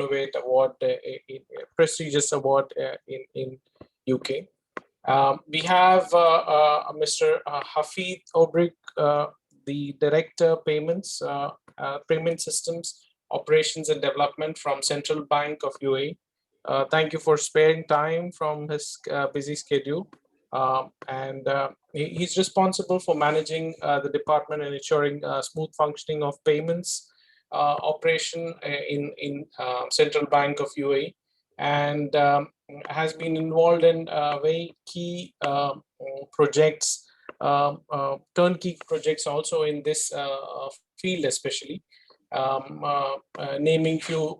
Innovate Award, a prestigious award in UK. We have Mr. Hafid Oubrik, the Director Payments, Payment Systems, Operations and Development from Central Bank of UAE. Thank you for sparing time from his busy schedule. He's responsible for managing the department and ensuring smooth functioning of payments operation in Central Bank of UAE, and has been involved in very key projects, turnkey projects also in this field, especially. Naming few,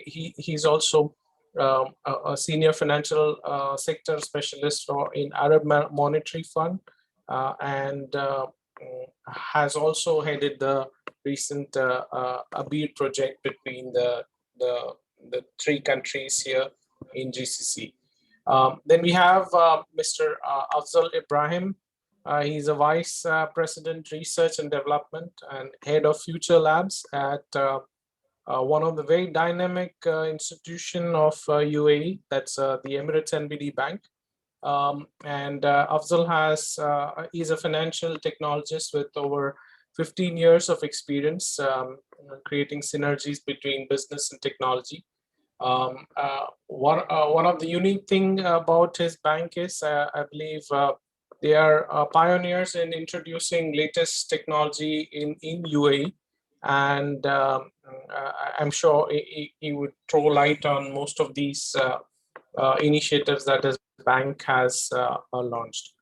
he's also a senior financial sector specialist in Arab Monetary Fund, and has also headed the recent ABID project between the three countries here in GCC. Then we have Mr. Afzal Ibrahim. He's a Vice President Research and Development and Head of Future Labs at one of the very dynamic institution of UAE, that's the Emirates NBD Bank. Afzal is a financial technologist with over 15 years of experience creating synergies between business and technology. One of the unique thing about his bank is, I believe, they are pioneers in introducing latest technology in UAE, and I'm sure he would throw light on most of these initiatives that his bank has launched.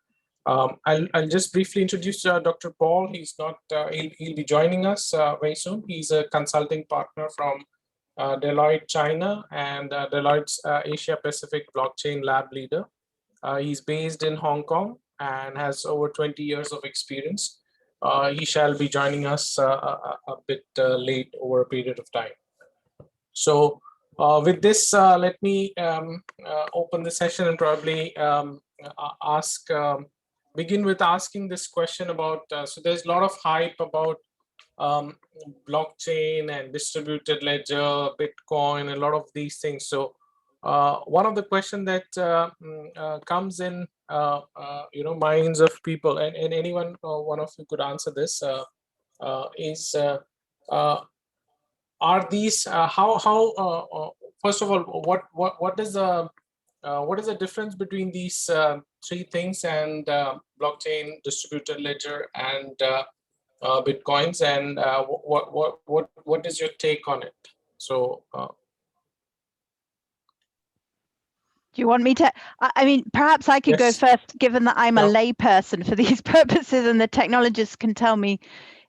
I'll just briefly introduce Dr. Paul. He's not. He'll be joining us very soon. He's a consulting partner from Deloitte China and Deloitte's Asia Pacific Blockchain Lab leader. He's based in Hong Kong and has over 20 years of experience. He shall be joining us a bit late over a period of time. So with this, let me open the session and probably begin with asking this question about, so there's a lot of hype about blockchain and distributed ledger, Bitcoin, a lot of these things. So one of the questions that comes in minds of people, and anyone, one of you could answer this, is are these first of all, what is the difference between these three things, and blockchain, distributed ledger, and Bitcoins, and what is your take on it? So do you want me to? I mean, perhaps I could go first, given that I'm a layperson for these purposes, and the technologists can tell me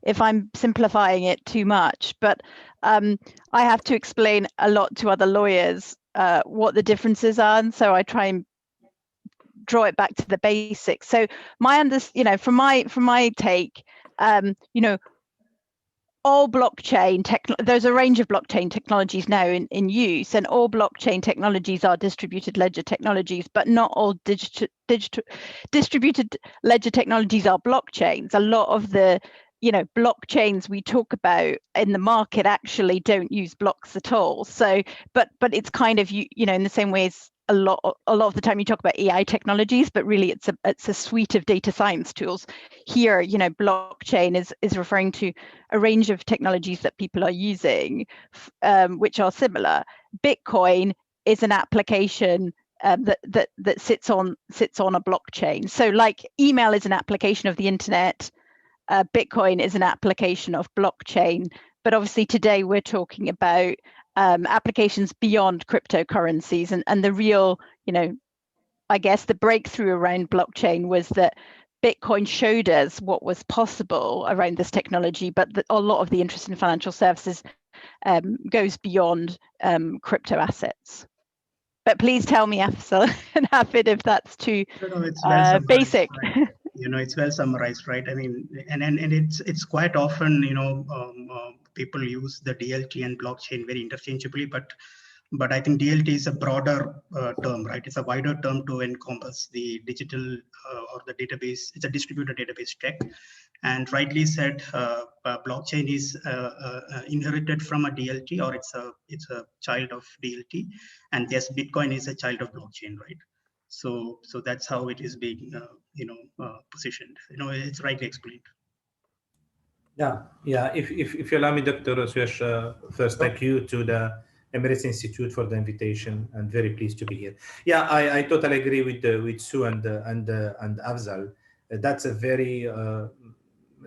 if I'm simplifying it too much. But I have to explain a lot to other lawyers what the differences are, and so I try and draw it back to the basics. So from my take, all blockchain there's a range of blockchain technologies now in use, and all blockchain technologies are distributed ledger technologies, but not all distributed ledger technologies are blockchains. A lot of the blockchains we talk about in the market actually don't use blocks at all. So but it's kind of in the same way as a lot of the time you talk about AI technologies, but really it's a suite of data science tools. Here, blockchain is referring to a range of technologies that people are using, which are similar. Bitcoin is an application that sits on a blockchain. So like email is an application of the internet, Bitcoin is an application of blockchain. But obviously today we're talking about applications beyond cryptocurrencies, and the real, I guess the breakthrough around blockchain was that Bitcoin showed us what was possible around this technology, but a lot of the interest in financial services goes beyond crypto assets. But please tell me, Afzal and Hafid, if that's too basic. Right. It's well summarized, right? I mean, and it's quite often, people use the DLT and blockchain very interchangeably, but But I think DLT is a broader term, right? It's a wider term to encompass the digital or the database. It's a distributed database tech. And rightly said, blockchain is inherited from a DLT, or it's a child of DLT. And yes, Bitcoin is a child of blockchain, right? So that's how it is being positioned. It's rightly explained. Yeah. If you allow me, Dr. Suyash, first thank you to the Emirates Institute for the invitation. I'm very pleased to be here. Yeah, I totally agree with Sue and Afzal. That's a very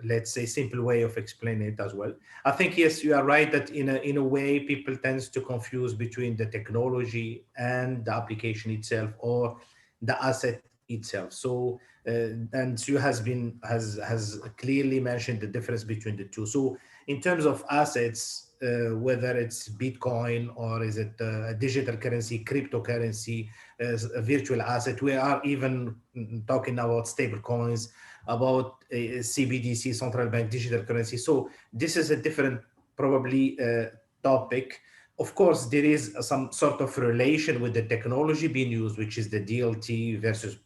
let's say simple way of explaining it as well. I think yes, you are right that in a way people tends to confuse between the technology and the application itself or the asset itself. So and Sue has clearly mentioned the difference between the two. So in terms of assets, whether it's Bitcoin or is it a digital currency, cryptocurrency, a virtual asset, we are even talking about stable coins, about CBDC, central bank digital currency. So this is a different probably topic. Of course, there is some sort of relation with the technology being used, which is the DLT versus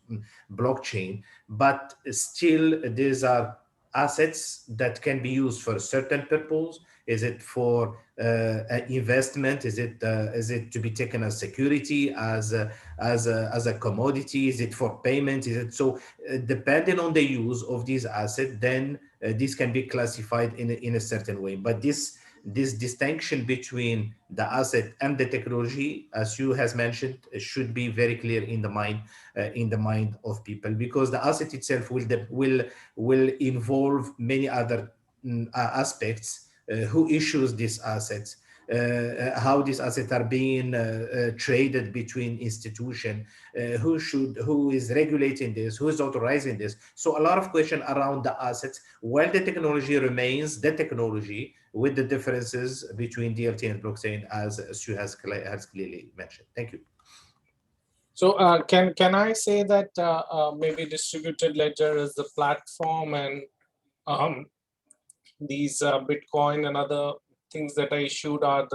blockchain, but still these are assets that can be used for a certain purpose. Is it for investment? Is it to be taken as security, as a commodity? Is it for payment? Is it so? Depending on the use of these assets, then this can be classified in a certain way. But this distinction between the asset and the technology, as you has mentioned, should be very clear in the mind of people, because the asset itself will involve many other aspects. Who issues these assets, how these assets are being traded between institutions, who is regulating this, who is authorizing this. So a lot of questions around the assets, while the technology remains the technology with the differences between DLT and blockchain, as Sue has clearly mentioned. Thank you. So can I say that maybe distributed ledger is the platform, and these Bitcoin and other things that are issued are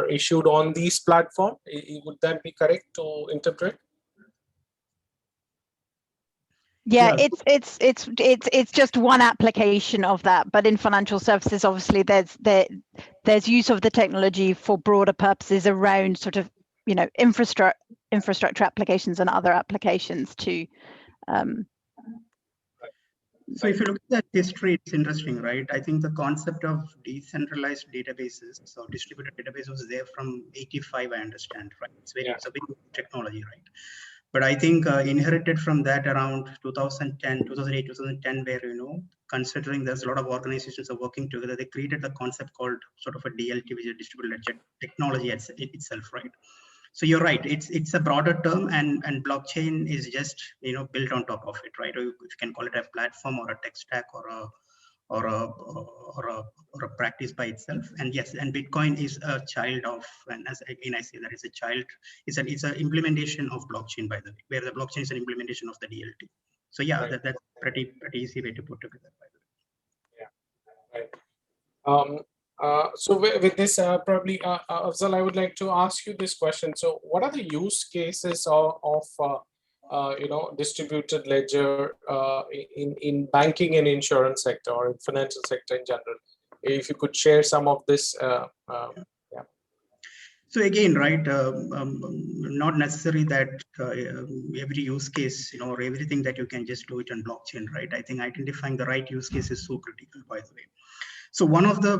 issued on these platforms? Would that be correct to interpret? Yeah, it's just one application of that, but in financial services, obviously, there's use of the technology for broader purposes around sort of infrastructure applications and other applications too. So if you look at that history, it's interesting, right? I think the concept of decentralized databases, so distributed database, was there from 85, I understand, right? It's a big technology, right? But I think inherited from that around 2010, 2008, 2010, where, considering there's a lot of organizations are working together, they created the concept called sort of a DLT, which is distributed ledger technology itself, right? So you're right. It's a broader term, and blockchain is just built on top of it, right? Or you can call it a platform or a tech stack or a practice by itself. And yes, and Bitcoin is a child of, and as again I say that it's a child. It's an implementation of blockchain, by the way, where the blockchain is an implementation of the DLT. So yeah, right. That's pretty easy way to put together, by the way. Yeah, right. So with this, probably, Afzal, I would like to ask you this question. So what are the use cases of distributed ledger in banking and insurance sector, or in financial sector in general? If you could share some of this. Yeah. So again, right, not necessary that every use case, or everything that you can just do it on blockchain, right? I think identifying the right use case is so critical, by the way. So one of the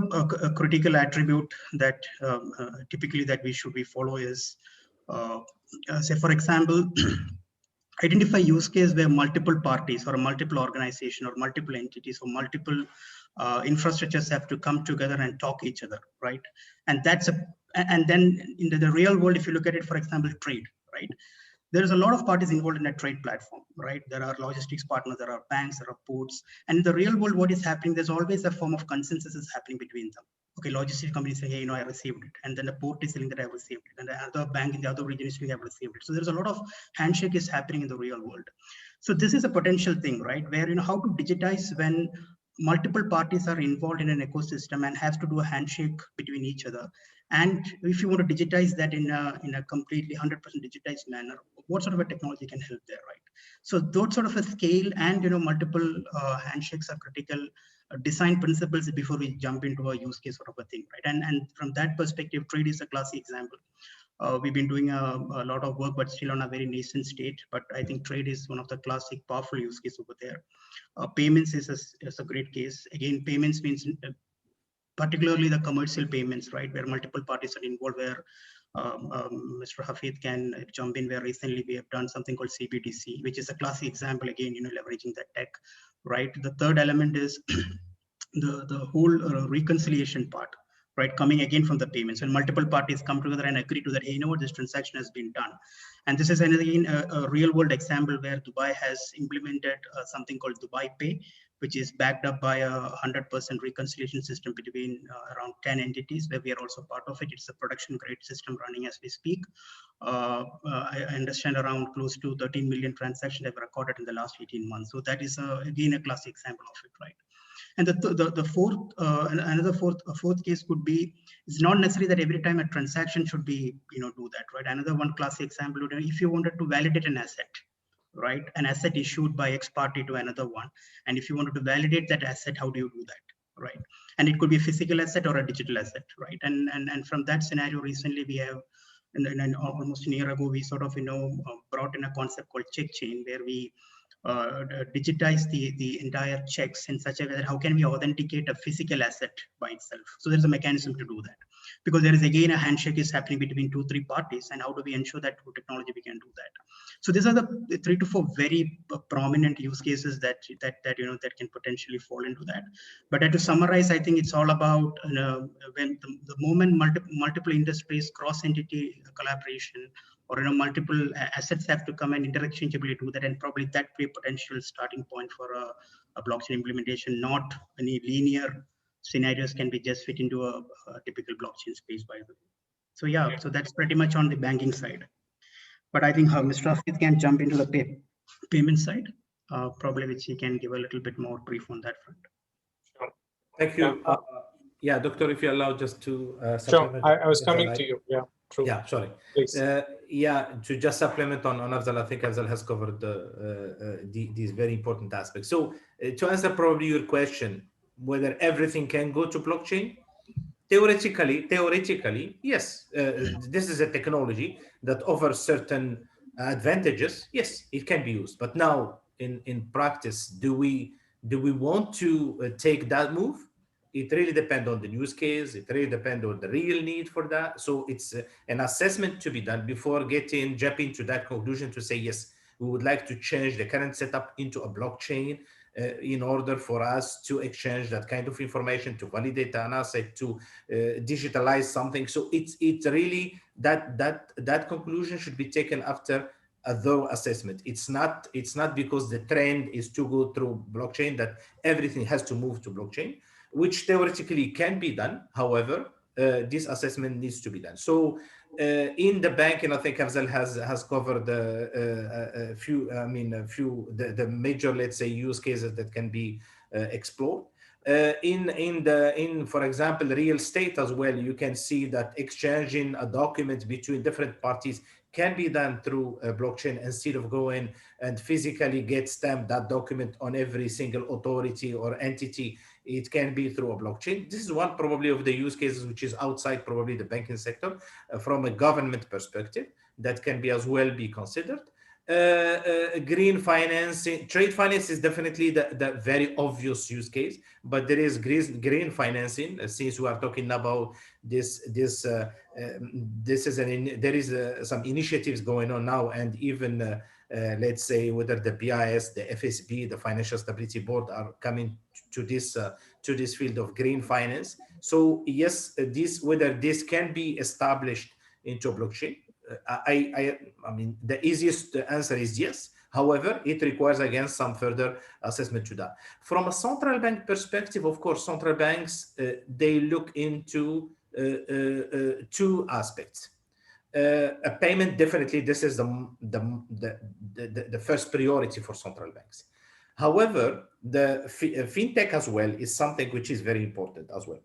critical attribute that typically that we should follow is, say, for example, identify use case where multiple parties or multiple organization or multiple entities or multiple infrastructures have to come together and talk each other, right? And then in the real world, if you look at it, for example, trade, right? There's a lot of parties involved in a trade platform, right? There are logistics partners, there are banks, there are ports. And in the real world, what is happening, there's always a form of consensus is happening between them. Okay, logistics company saying, hey, I received it. And then the port is saying that I received it. And the other bank in the other region is saying I received it. So there's a lot of handshake is happening in the real world. So this is a potential thing, right? Where, how to digitize when multiple parties are involved in an ecosystem and have to do a handshake between each other. And if you want to digitize that in a completely 100% digitized manner, what sort of a technology can help there, right? So those sort of a scale and multiple handshakes are critical design principles before we jump into a use case sort of a thing, right? And from that perspective, trade is a classic example. We've been doing a lot of work, but still on a very nascent state. But I think trade is one of the classic powerful use case over there. Payments is a great case. Again, payments means particularly the commercial payments, right, where multiple parties are involved, where Mr. Hafid can jump in, where recently we have done something called CBDC, which is a classic example, again, leveraging that tech, right? The third element is the whole reconciliation part, right, coming again from the payments. When multiple parties come together and agree to that, hey, you know what, this transaction has been done. And this is again a real world example where Dubai has implemented something called Dubai Pay, which is backed up by a 100% reconciliation system between around 10 entities, where we are also part of it. It's a production grade system running as we speak. I understand around close to 13 million transactions have recorded in the last 18 months. So that is again a classic example of it, right? And the fourth case could be, it's not necessary that every time a transaction should be, do that, right? Another one classic example would be if you wanted to validate an asset, right? An asset issued by X party to another one. And if you wanted to validate that asset, how do you do that, right? And it could be a physical asset or a digital asset, right? And from that scenario, recently we have, and almost a year ago, we sort of, brought in a concept called check chain, where we digitize the entire checks in such a way that how can we authenticate a physical asset by itself. So there's a mechanism to do that, because there is again a handshake is happening between 2-3 parties, and how do we ensure that through technology we can do that. So these are the 3 to 4 very prominent use cases that can potentially fall into that. But to summarize, I think it's all about when the moment multiple industries cross entity collaboration, or multiple assets have to come and interchangeably do that, and probably that be a potential starting point for a blockchain implementation. Not any linear scenarios can be just fit into a typical blockchain space, by the way. So yeah, so that's pretty much on the banking side. But I think Mr. Hafid can jump into the payment side, probably, which he can give a little bit more brief on that front. Sure. Thank you. Yeah, Doctor, if you allow just to supplement. Sure, I was coming to you. Yeah, true. Yeah, sorry. Please. Yeah, to just supplement on Afzal, I think Afzal has covered these very important aspects. So to answer probably your question, whether everything can go to blockchain, theoretically, yes. This is a technology that offers certain advantages. Yes, it can be used. But now, in practice, do we want to take that move? It really depends on the use case. It really depends on the real need for that. So it's an assessment to be done before jumping to that conclusion to say, yes, we would like to change the current setup into a blockchain in order for us to exchange that kind of information, to validate an asset, to digitalize something. So it's really that conclusion should be taken after a thorough assessment. It's not because the trend is to go through blockchain that everything has to move to blockchain, which theoretically can be done. However, this assessment needs to be done. So in the banking, I think Afzal has covered a few the major, let's say, use cases that can be explored. In for example, real estate as well, you can see that exchanging a document between different parties can be done through a blockchain instead of going and physically get stamped that document on every single authority or entity. It can be through a blockchain. This is one probably of the use cases which is outside probably the banking sector from a government perspective that can be as well be considered. Green financing, trade finance is definitely the very obvious use case, but there is green financing since we are talking about this there is some initiatives going on now, and even let's say whether the BIS, the FSB, the Financial Stability Board are coming to this field of green finance. So yes, whether this can be established into a blockchain, I mean, the easiest answer is yes. However, it requires again some further assessment to that. From a central bank perspective, of course, central banks they look into 2 aspects. A payment, definitely, this is the first priority for central banks. However, the fintech as well is something which is very important as well,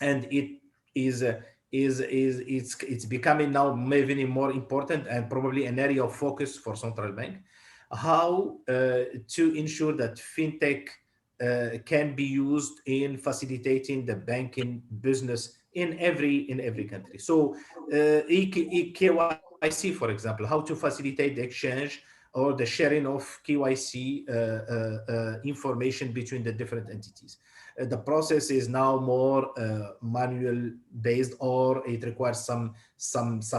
and it is it's becoming now maybe more important and probably an area of focus for central bank. How to ensure that fintech can be used in facilitating the banking business in every country. So KYC, for example, how to facilitate the exchange or the sharing of KYC information between the different entities. The process is now more manual based, or it requires some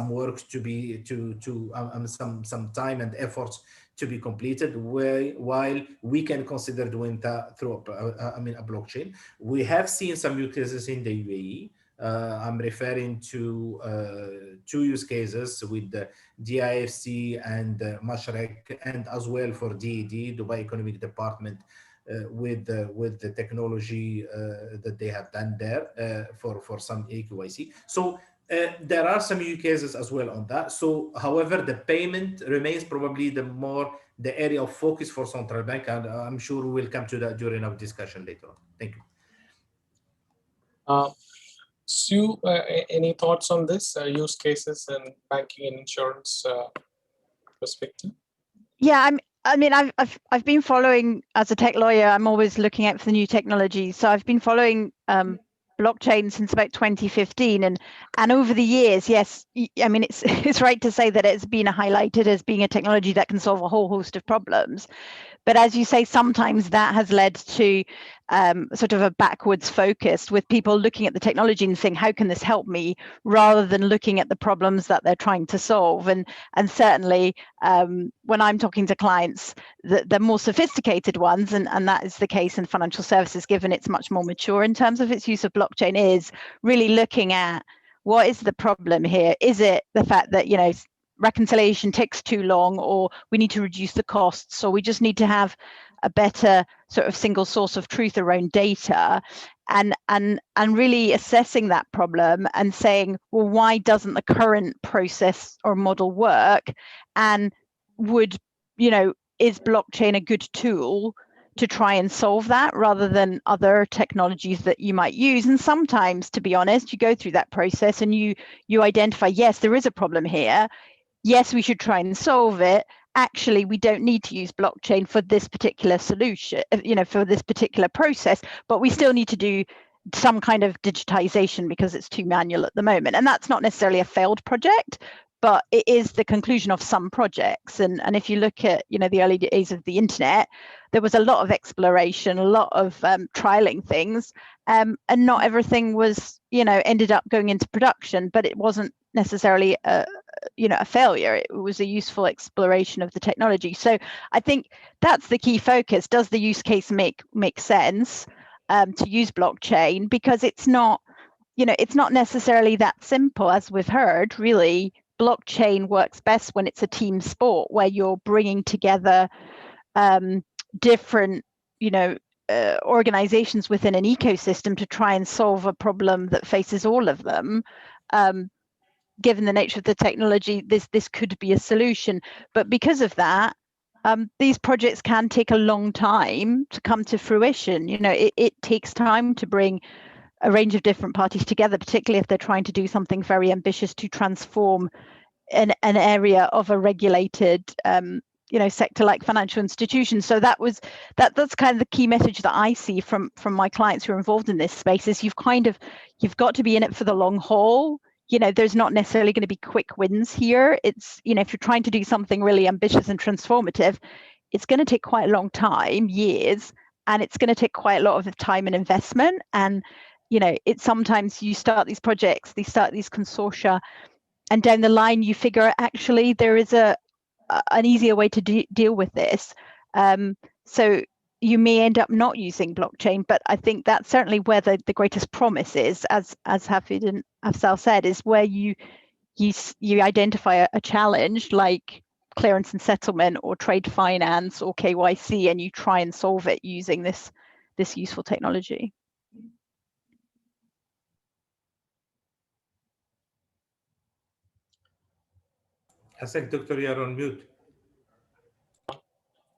work to be some time and efforts to be completed, while we can consider doing that through a blockchain. We have seen some use cases in the UAE. I'm referring to two use cases with the DIFC and Mashrek, and as well for DED, Dubai Economic Department, with the technology that they have done there for some AQIC. So there are some use cases as well on that. So, however, the payment remains probably the area of focus for central bank, and I'm sure we will come to that during our discussion later on. Thank you. Sue, any thoughts on this use cases and banking and insurance perspective? Yeah, I mean, I've been following, as a tech lawyer, I'm always looking out for the new technology. So I've been following blockchain since about 2015, and over the years, yes, I mean, it's right to say that it's been highlighted as being a technology that can solve a whole host of problems. But as you say, sometimes that has led to sort of a backwards focus, with people looking at the technology and saying, how can this help me, rather than looking at the problems that they're trying to solve. And certainly when I'm talking to clients, the more sophisticated ones, and that is the case in financial services, given it's much more mature in terms of its use of blockchain, is really looking at what is the problem here. Is it the fact that, you know, reconciliation takes too long, or we need to reduce the costs, so we just need to have a better sort of single source of truth around data, and really assessing that problem and saying, well, why doesn't the current process or model work, and is blockchain a good tool to try and solve that, rather than other technologies that you might use. And sometimes, to be honest, you go through that process and you identify, yes, there is a problem here. Yes, we should try and solve it. Actually, we don't need to use blockchain for this particular solution, for this particular process, but we still need to do some kind of digitization because it's too manual at the moment. And that's not necessarily a failed project, but it is the conclusion of some projects. And if you look at, the early days of the internet, there was a lot of exploration, a lot of trialing things, and not everything was, ended up going into production, but it wasn't necessarily a failure. It was a useful exploration of the technology. So I think that's the key focus. Does the use case make sense to use blockchain? Because it's not necessarily that simple, as we've heard. Really, blockchain works best when it's a team sport, where you're bringing together different organizations within an ecosystem to try and solve a problem that faces all of them. Given the nature of the technology, this could be a solution. But because of that, these projects can take a long time to come to fruition. It takes time to bring a range of different parties together, particularly if they're trying to do something very ambitious to transform an area of a regulated sector like financial institutions. So that's kind of the key message that I see from my clients who are involved in this space, is you've got to be in it for the long haul. There's not necessarily going to be quick wins here. It's, if you're trying to do something really ambitious and transformative, it's going to take quite a long time, years, and it's going to take quite a lot of time and investment. And, it's sometimes you start these projects, these consortia, and down the line you figure actually there is an easier way to deal with this. So you may end up not using blockchain, but I think that's certainly where the greatest promise is, as Hafid and Afzal said, is where you identify a challenge like clearance and settlement or trade finance or KYC, and you try and solve it using this useful technology. I think, Dr. you're on mute.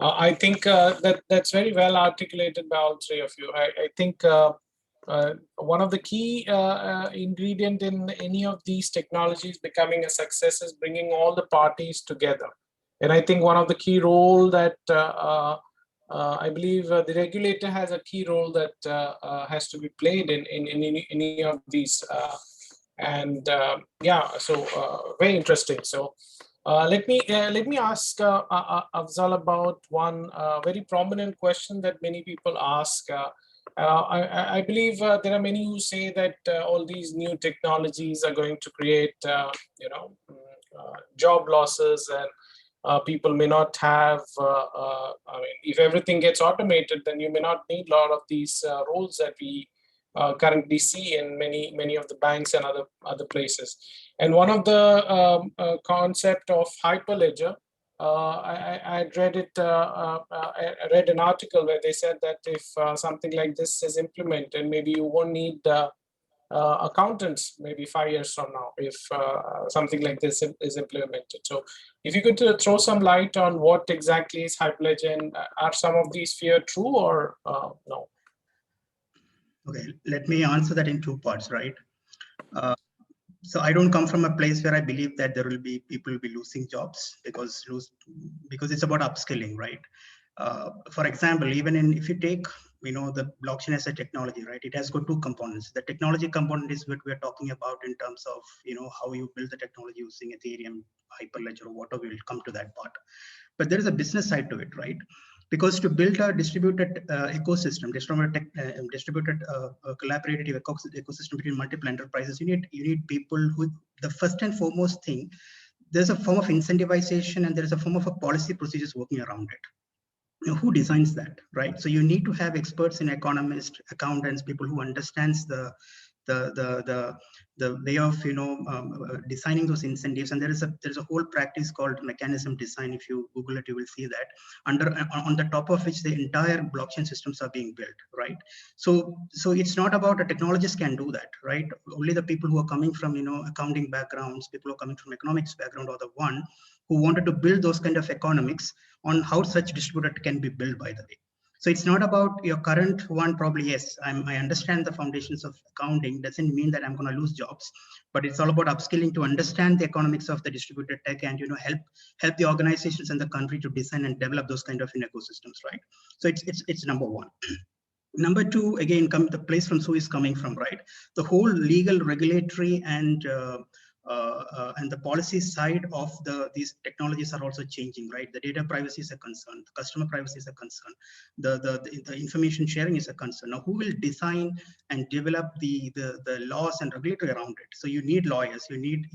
I think that's very well articulated by all three of you. I think one of the key ingredient in any of these technologies becoming a success is bringing all the parties together. And I think one of the key role that I believe the regulator has a key role that has to be played in any of these. Yeah, so very interesting. So let me ask Afzal about one very prominent question that many people ask. I believe there are many who say that all these new technologies are going to create, job losses, and people may not have. I mean, if everything gets automated, then you may not need a lot of these roles that we currently see in many of the banks and other places. And one of the concept of hyperledger, I read it. I read an article where they said that if something like this is implemented, maybe you won't need accountants maybe 5 years from now if something like this is implemented. So if you could throw some light on what exactly is hyperledger, and are some of these fear true or no? Okay, let me answer that in two parts, right? So I don't come from a place where I believe that there will be people will be losing jobs because it's about upskilling, right? For example, even if you take the blockchain as a technology, right? It has got two components. The technology component is what we're talking about in terms of how you build the technology using Ethereum, Hyperledger, or whatever. We'll come to that part. But there is a business side to it, right? Because to build a distributed ecosystem, distributed collaborative ecosystem between multiple enterprises, you need people who, the first and foremost thing, there's a form of incentivization and there is a form of a policy procedures working around it. Who designs that, right? So you need to have experts in economists, accountants, people who understands the way of designing those incentives. And there's a whole practice called mechanism design. If you Google it, you will see that on the top of which the entire blockchain systems are being built, right? So it's not about a technologist can do that, right? Only the people who are coming from accounting backgrounds, people who are coming from economics background, are the one who wanted to build those kind of economics on how such distributed can be built, by the way. So it's not about your current one. Probably, yes, I understand the foundations of accounting. Doesn't mean that I'm going to lose jobs, but it's all about upskilling to understand the economics of the distributed tech and help the organizations in the country to design and develop those kind of ecosystems, right? So it's number one. Number two, again, the place from Sue is coming from, right? The whole legal, regulatory, and the policy side of these technologies are also changing, right? The data privacy is a concern, the customer privacy is a concern, the information sharing is a concern. Now, who will design and develop the laws and regulatory around it? So you need lawyers, you need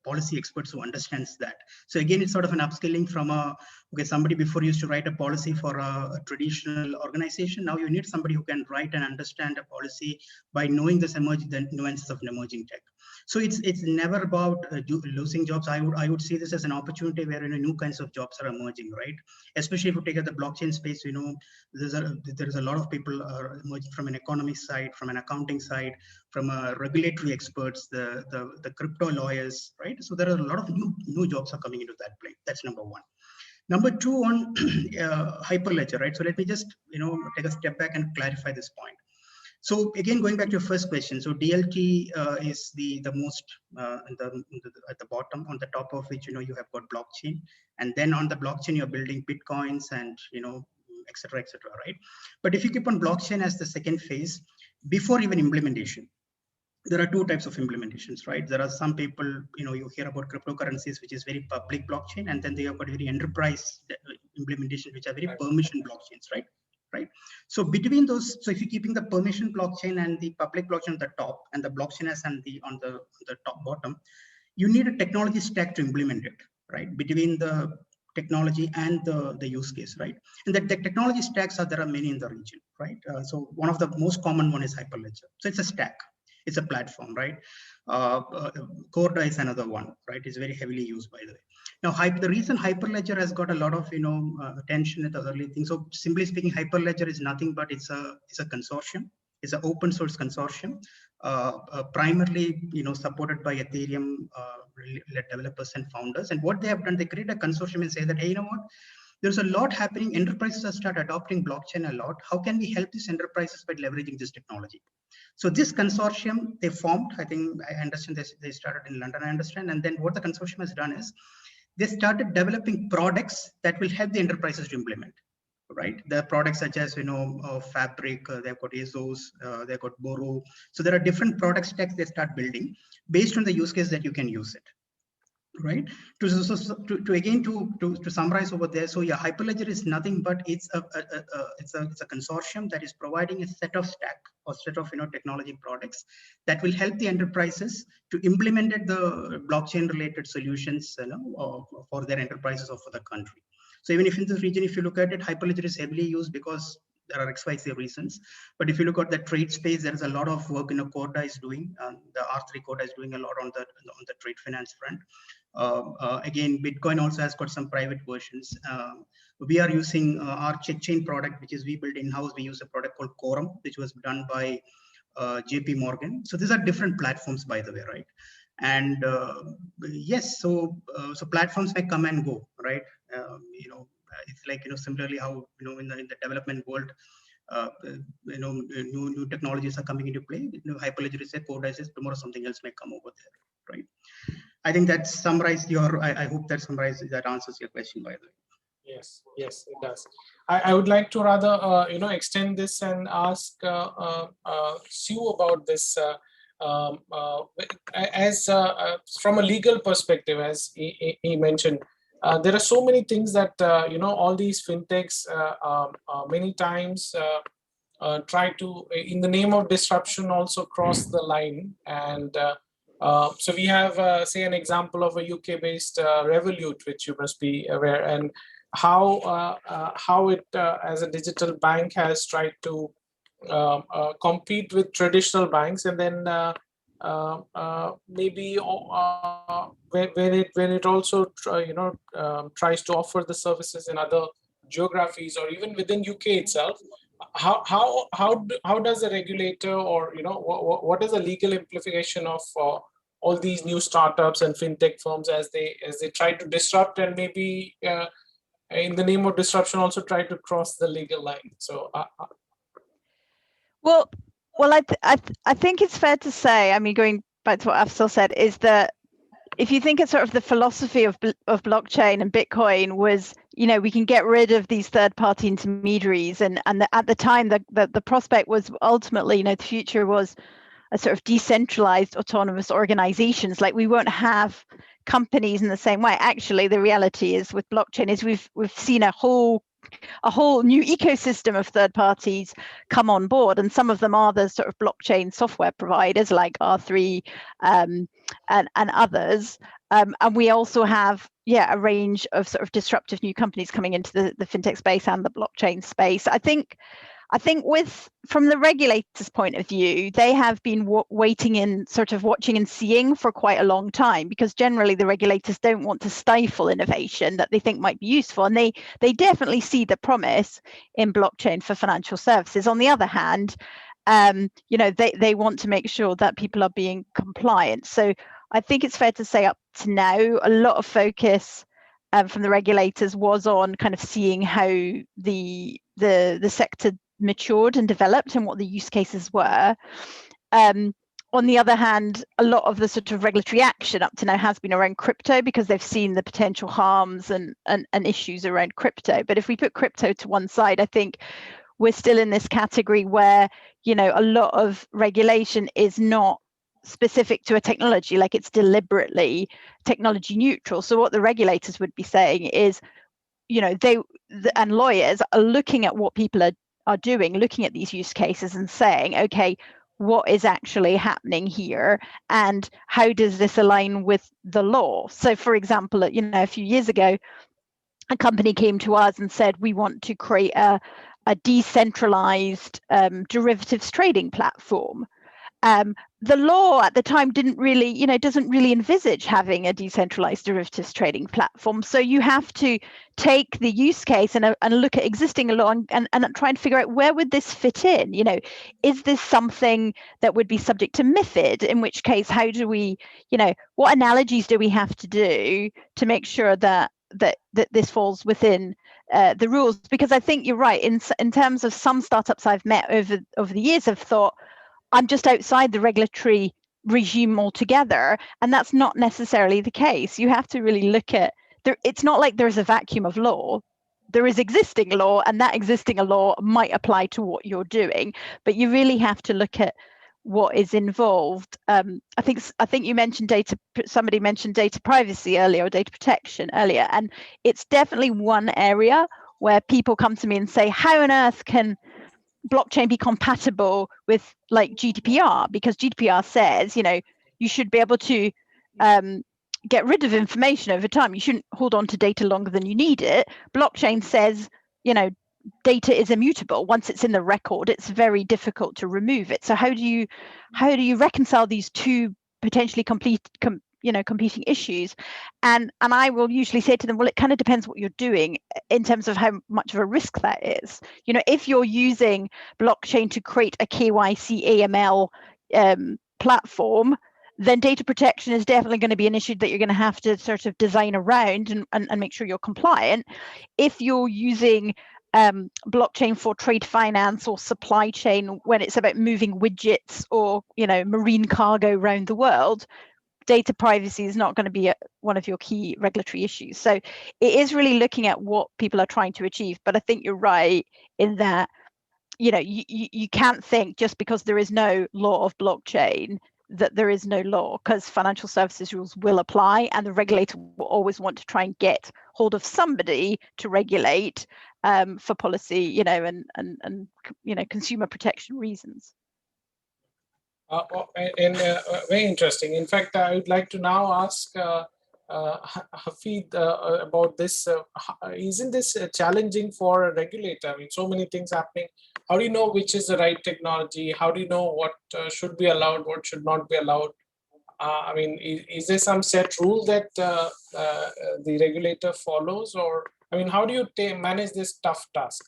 policy experts who understands that. So again, it's sort of an upskilling from somebody before used to write a policy for a traditional organization. Now you need somebody who can write and understand a policy by knowing the nuances of an emerging tech. So it's never about losing jobs. I would see this as an opportunity where new kinds of jobs are emerging, right? Especially if you take at the blockchain space, there's a lot of people are emerging from an economic side, from an accounting side, from regulatory experts, the crypto lawyers, right? So there are a lot of new jobs are coming into that play. That's number one. Number two, on Hyperledger, right? So let me just take a step back and clarify this point. So again, going back to your first question, so DLT is the most at the bottom, on the top of which you have got blockchain, and then on the blockchain you're building bitcoins and etc., right? But if you keep on blockchain as the second phase, before even implementation, there are two types of implementations, right? There are some people, you hear about cryptocurrencies, which is very public blockchain, and then they have got very enterprise implementation, which are very permission blockchains, right? So between those, so if you're keeping the permission blockchain and the public blockchain at the top, and the blockchain as on the top bottom, you need a technology stack to implement it, right? Between the technology and the use case, right? And the technology stacks there are many in the region, right? So one of the most common one is Hyperledger. So it's a stack. It's a platform, right? Corda is another one, right? It's very heavily used, by the way. Now, the reason Hyperledger has got a lot of attention at the early thing. So simply speaking, Hyperledger is nothing but it's a consortium. It's an open source consortium, primarily supported by Ethereum developers and founders. And what they have done, they create a consortium and say that, hey, you know what? there's a lot happening. Enterprises have started adopting blockchain a lot. How can we help these enterprises by leveraging this technology? So this consortium they formed, I think I understand they started in London, I understand. And then what the consortium has done is they started developing products that will help the enterprises to implement. Right, the products such as Fabric, they've got ASOS, they've got Boro. So there are different product stacks they start building based on the use case that you can use it. Right. To summarize over there, so yeah, Hyperledger is nothing but it's a consortium that is providing a set of stack or set of technology products that will help the enterprises to implement the blockchain related solutions for their enterprises or for the country. So even if in this region, if you look at it, Hyperledger is heavily used because there are XYZ reasons. But if you look at the trade space, there is a lot of work Corda is doing. The R3 Corda is doing a lot on the trade finance front. Again, Bitcoin also has got some private versions. We are using our check-chain product, which is we built in-house. We use a product called Quorum, which was done by JP Morgan. So these are different platforms, by the way, right? And yes, so platforms may come and go, right? It's like similarly how in the development world, new technologies are coming into play. Hyperledger is a Corda is tomorrow something else may come over there, right? I think that summarized your. I hope that summarizes that answers your question, by the way. Yes, it does. I would like to rather extend this and ask Sue about this. As from a legal perspective, as he mentioned, there are so many things that all these fintechs many times try to, in the name of disruption, also cross the line. And so we have, say, an example of a UK-based Revolut, which you must be aware, and how it, as a digital bank, has tried to compete with traditional banks, and then maybe when it also tries to offer the services in other geographies or even within UK itself. How does the regulator, or what is the legal implication of all these new startups and fintech firms as they try to disrupt and maybe in the name of disruption also try to cross the legal line? So well, I think it's fair to say, I mean, going back to what Afzal said, is that if you think of sort of the philosophy of blockchain and Bitcoin was, we can get rid of these third-party intermediaries, and at the time the prospect was ultimately, the future was a sort of decentralized autonomous organizations. Like, we won't have companies in the same way. Actually, the reality is with blockchain is we've seen a whole new ecosystem of third parties come on board, and some of them are the sort of blockchain software providers like R3 and others. And we also have a range of sort of disruptive new companies coming into the fintech space and the blockchain space. I think from the regulators' point of view, they have been waiting and sort of watching and seeing for quite a long time, because generally the regulators don't want to stifle innovation that they think might be useful, and they definitely see the promise in blockchain for financial services. On the other hand, they want to make sure that people are being compliant. So I think it's fair to say up to now, a lot of focus from the regulators was on kind of seeing how the sector matured and developed and what the use cases were. On the other hand, a lot of the sort of regulatory action up to now has been around crypto, because they've seen the potential harms and issues around crypto. But if we put crypto to one side, I think we're still in this category where, a lot of regulation is not specific to a technology, like it's deliberately technology neutral. So what the regulators would be saying is, and lawyers are looking at what people are doing, looking at these use cases and saying, okay, what is actually happening here, and how does this align with the law? So for example, a few years ago, a company came to us and said, we want to create a decentralized derivatives trading platform. The law at the time doesn't really envisage having a decentralized derivatives trading platform. So you have to take the use case and look at existing law and try and figure out, where would this fit in? Is this something that would be subject to MiFID? In which case, how do we, what analogies do we have to do to make sure that this falls within the rules, because I think you're right in terms of some startups I've met over the years have thought, I'm just outside the regulatory regime altogether, and that's not necessarily the case. You have to really look at it's not like there's a vacuum of law. There is existing law, and that existing law might apply to what you're doing, but you really have to look at what is involved. I think you mentioned somebody mentioned data privacy earlier, or data protection earlier, and it's definitely one area where people come to me and say, how on earth can blockchain be compatible with like GDPR? Because GDPR says, you should be able to get rid of information over time. You shouldn't hold on to data longer than you need it. Blockchain says, data is immutable. Once it's in the record, it's very difficult to remove it. So how do you reconcile these two potentially competing issues? And I will usually say to them, well, it kind of depends what you're doing in terms of how much of a risk that is. If you're using blockchain to create a KYC AML platform, then data protection is definitely going to be an issue that you're going to have to sort of design around and make sure you're compliant. If you're using blockchain for trade finance or supply chain, when it's about moving widgets or marine cargo around the world, data privacy is not going to be one of your key regulatory issues. So it is really looking at what people are trying to achieve. But I think you're right in that you can't think just because there is no law of blockchain that there is no law, because financial services rules will apply, and the regulator will always want to try and get hold of somebody to regulate for policy, and consumer protection reasons. Very interesting. In fact, I would like to now ask Hafid about this. Isn't this challenging for a regulator? I mean, so many things happening. How do you know which is the right technology? How do you know what should be allowed, what should not be allowed? I mean, is there some set rule that the regulator follows? Or, I mean, how do you manage this tough task?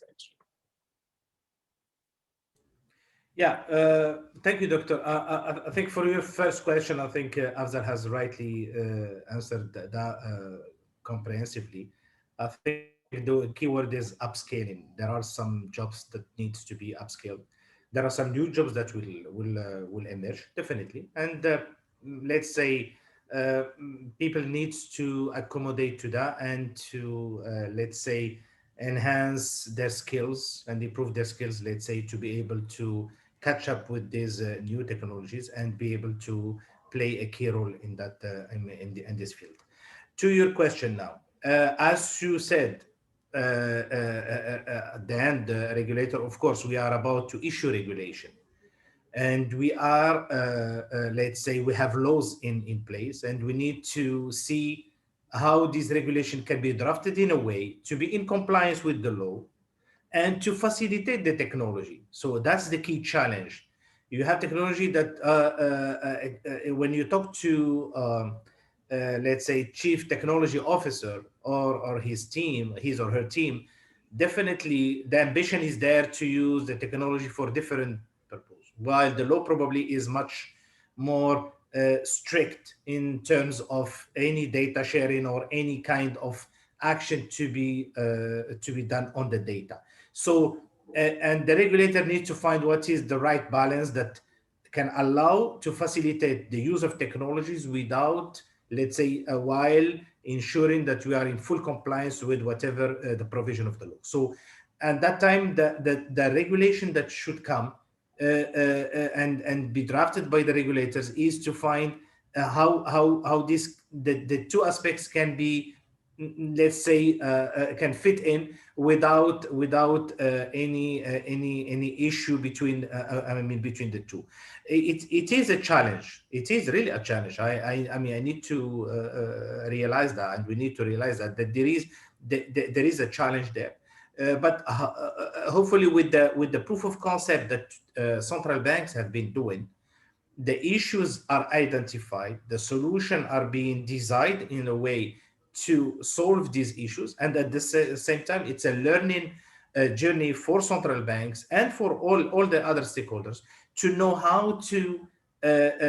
Yeah, thank you, Doctor. I think for your first question, I think Afzal has rightly answered that comprehensively. I think the keyword is upscaling. There are some jobs that needs to be upscaled. There are some new jobs that will emerge, definitely. And let's say people needs to accommodate to that and to let's say enhance their skills and improve their skills. Let's say to be able to catch up with these new technologies and be able to play a key role in that in this field. To your question now, as you said, at the end, the regulator, of course, we are about to issue regulation, and we are, let's say, we have laws in place, and we need to see how this regulation can be drafted in a way to be in compliance with the law and to facilitate the technology. So that's the key challenge. You have technology that when you talk to, let's say, chief technology officer or his team, his or her team, definitely the ambition is there to use the technology for different purposes, while the law probably is much more strict in terms of any data sharing or any kind of action to be done on the data. So, and the regulator needs to find what is the right balance that can allow to facilitate the use of technologies without, let's say, while ensuring that we are in full compliance with whatever the provision of the law. So, at that time, the regulation that should come and be drafted by the regulators is to find how this the two aspects can be, let's say, can fit in without any issue between between the two. It is a challenge. It is really a challenge. I mean, I need to realize that, and we need to realize that there is a challenge there. But hopefully, with the proof of concept that central banks have been doing, the issues are identified, the solutions are being designed in a way to solve these issues, and at the same time, it's a learning journey for central banks and for all the other stakeholders to know how to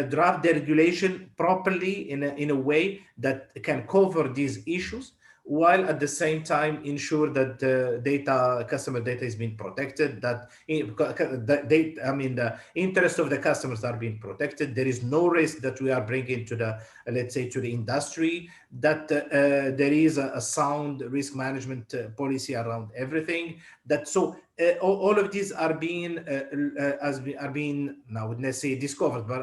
draft the regulation properly in a way that can cover these issues while at the same time ensure that the customer data is being protected, that the interest of the customers are being protected. There is no risk that we are bringing to the, let's say, to the industry, that there is a sound risk management policy around everything. That so all of these are being now, I wouldn't say discovered, but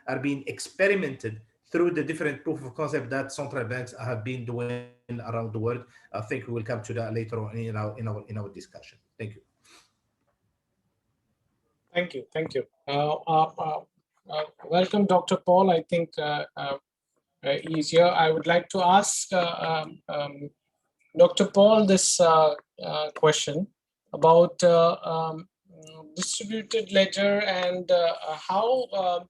are being experimented through the different proof of concept that central banks have been doing around the world. I think we will come to that later on in our discussion. Thank you. Thank you. Welcome, Dr. Paul. I think he's here. I would like to ask Dr. Paul this question about distributed ledger and how,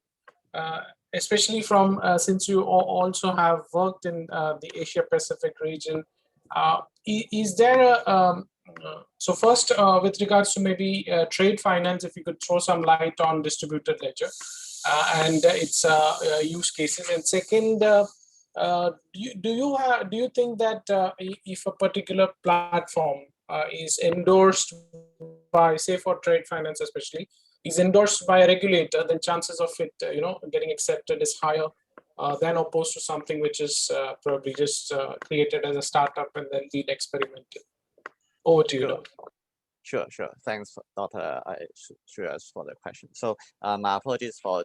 especially from since you also have worked in the Asia Pacific region, is there a so first, with regards to maybe trade finance, if you could throw some light on distributed ledger and its use cases. And second, do you think that if a particular platform is endorsed by, say, for trade finance especially, is endorsed by a regulator, then chances of it, getting accepted is higher than opposed to something which is probably just created as a startup and then being experimented. Over to you, Doctor. Sure. Thanks, Dr. Suyash, for the question. So my apologies for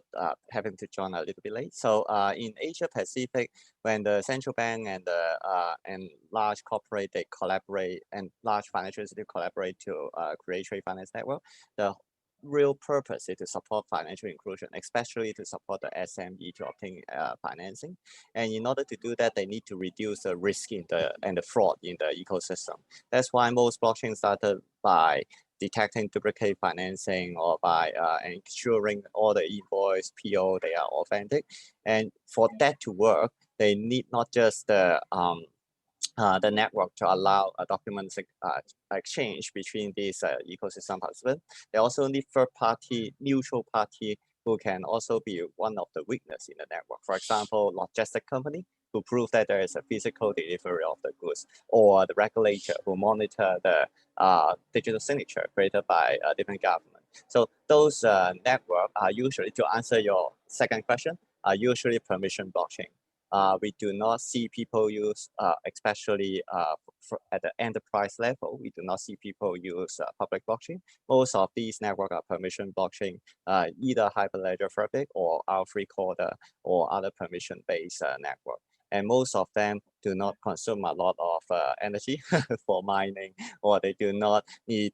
having to join a little bit late. So in Asia Pacific, when the central bank and large corporate, they collaborate, and large financial institutions collaborate to create trade finance network, the real purpose is to support financial inclusion, especially to support the SME to obtain financing. And in order to do that, they need to reduce the risk and the fraud in the ecosystem. That's why most blockchains started by detecting duplicate financing or by ensuring all the invoice, PO, they are authentic. And for that to work, they need not just the network to allow a document exchange between these ecosystem participants. They also need third-party, neutral party who can also be one of the weakness in the network. For example, logistic company who prove that there is a physical delivery of the goods, or the regulator who monitor the digital signature created by a different government. So those networks are usually, to answer your second question, are usually permission blockchain. We do not see people use, especially at the enterprise level, we do not see people use public blockchain. Most of these networks are permission blockchain, either Hyperledger Fabric or R3 Corda or other permission-based network. And most of them do not consume a lot of energy for mining, or they do not need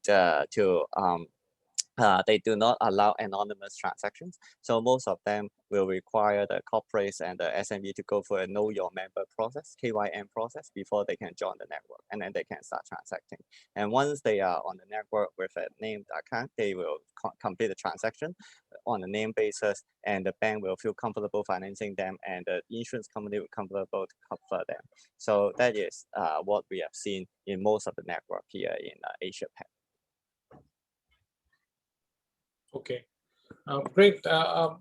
they do not allow anonymous transactions. So most of them will require the corporates and the SME to go through a know your member process, KYM process, before they can join the network, and then they can start transacting. And once they are on the network with a named account, they will complete the transaction on a name basis, and the bank will feel comfortable financing them, and the insurance company will comfortable to cover them. So that is what we have seen in most of the network here in Asia Pac. Okay, great. I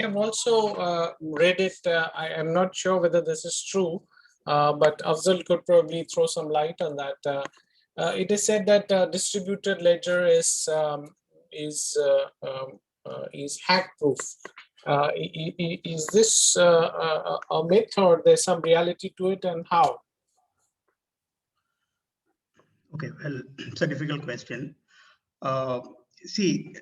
have also read it. I am not sure whether this is true, but Afzal could probably throw some light on that. It is said that distributed ledger is hack-proof. Is this a myth, or there's some reality to it, and how? Okay, well, it's a difficult question. See,